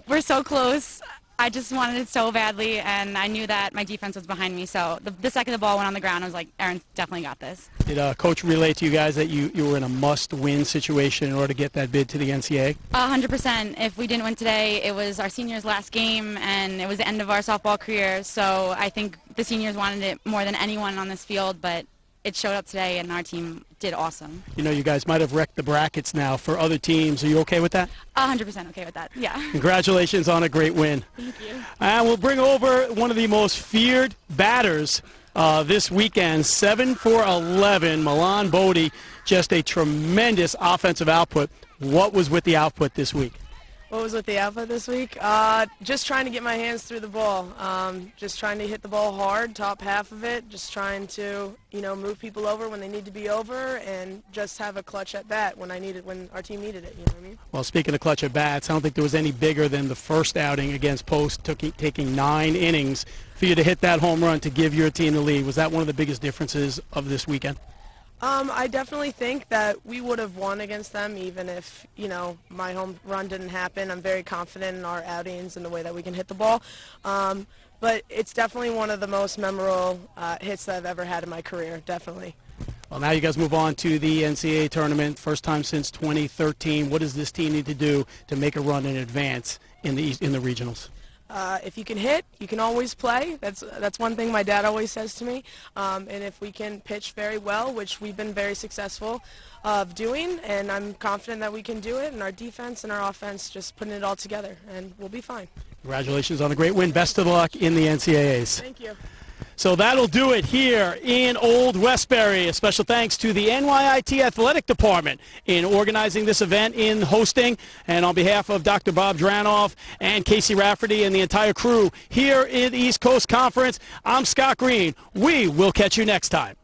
[SPEAKER 21] We're so close. I just wanted it so badly, and I knew that my defense was behind me. So the second the ball went on the ground, I was like, Aaron's definitely got this.
[SPEAKER 1] Did Coach relay to you guys that you were in a must-win situation in order to get that bid to the NCAA?
[SPEAKER 21] 100%. If we didn't win today, it was our seniors' last game, and it was the end of our softball career. So I think the seniors wanted it more than anyone on this field, but it showed up today, and our team did awesome.
[SPEAKER 1] You know, you guys might have wrecked the brackets now for other teams. Are you okay with that?
[SPEAKER 21] 100% okay with that, yeah.
[SPEAKER 1] Congratulations on a great win.
[SPEAKER 21] Thank you.
[SPEAKER 1] And we'll bring over one of the most feared batters this weekend, 7 for 11, Milan Bodie. Just a tremendous offensive output. What was with the output this week?
[SPEAKER 22] What was with the output this week? Just trying to get my hands through the ball. Just trying to hit the ball hard, top half of it. Just trying to, move people over when they need to be over, and just have a clutch at bat when our team needed it. You know what I mean?
[SPEAKER 1] Well, speaking of clutch at bats, I don't think there was any bigger than the first outing against Post, taking 9 innings for you to hit that home run to give your team the lead. Was that one of the biggest differences of this weekend?
[SPEAKER 22] I definitely think that we would have won against them even if, my home run didn't happen. I'm very confident in our outings and the way that we can hit the ball. But it's definitely one of the most memorable hits that I've ever had in my career, definitely.
[SPEAKER 1] Well, now you guys move on to the NCAA tournament, first time since 2013. What does this team need to do to make a run in advance in the regionals?
[SPEAKER 22] If you can hit, you can always play. That's one thing my dad always says to me. And if we can pitch very well, which we've been very successful of doing, and I'm confident that we can do it, and our defense and our offense just putting it all together, and we'll be fine.
[SPEAKER 1] Congratulations on a great win. Best of luck in the NCAAs.
[SPEAKER 22] Thank you.
[SPEAKER 1] So that'll do it here in Old Westbury. A special thanks to the NYIT Athletic Department in organizing this event, in hosting, and on behalf of Dr. Bob Dranoff and Casey Rafferty and the entire crew here in the East Coast Conference, I'm Scott Green. We will catch you next time.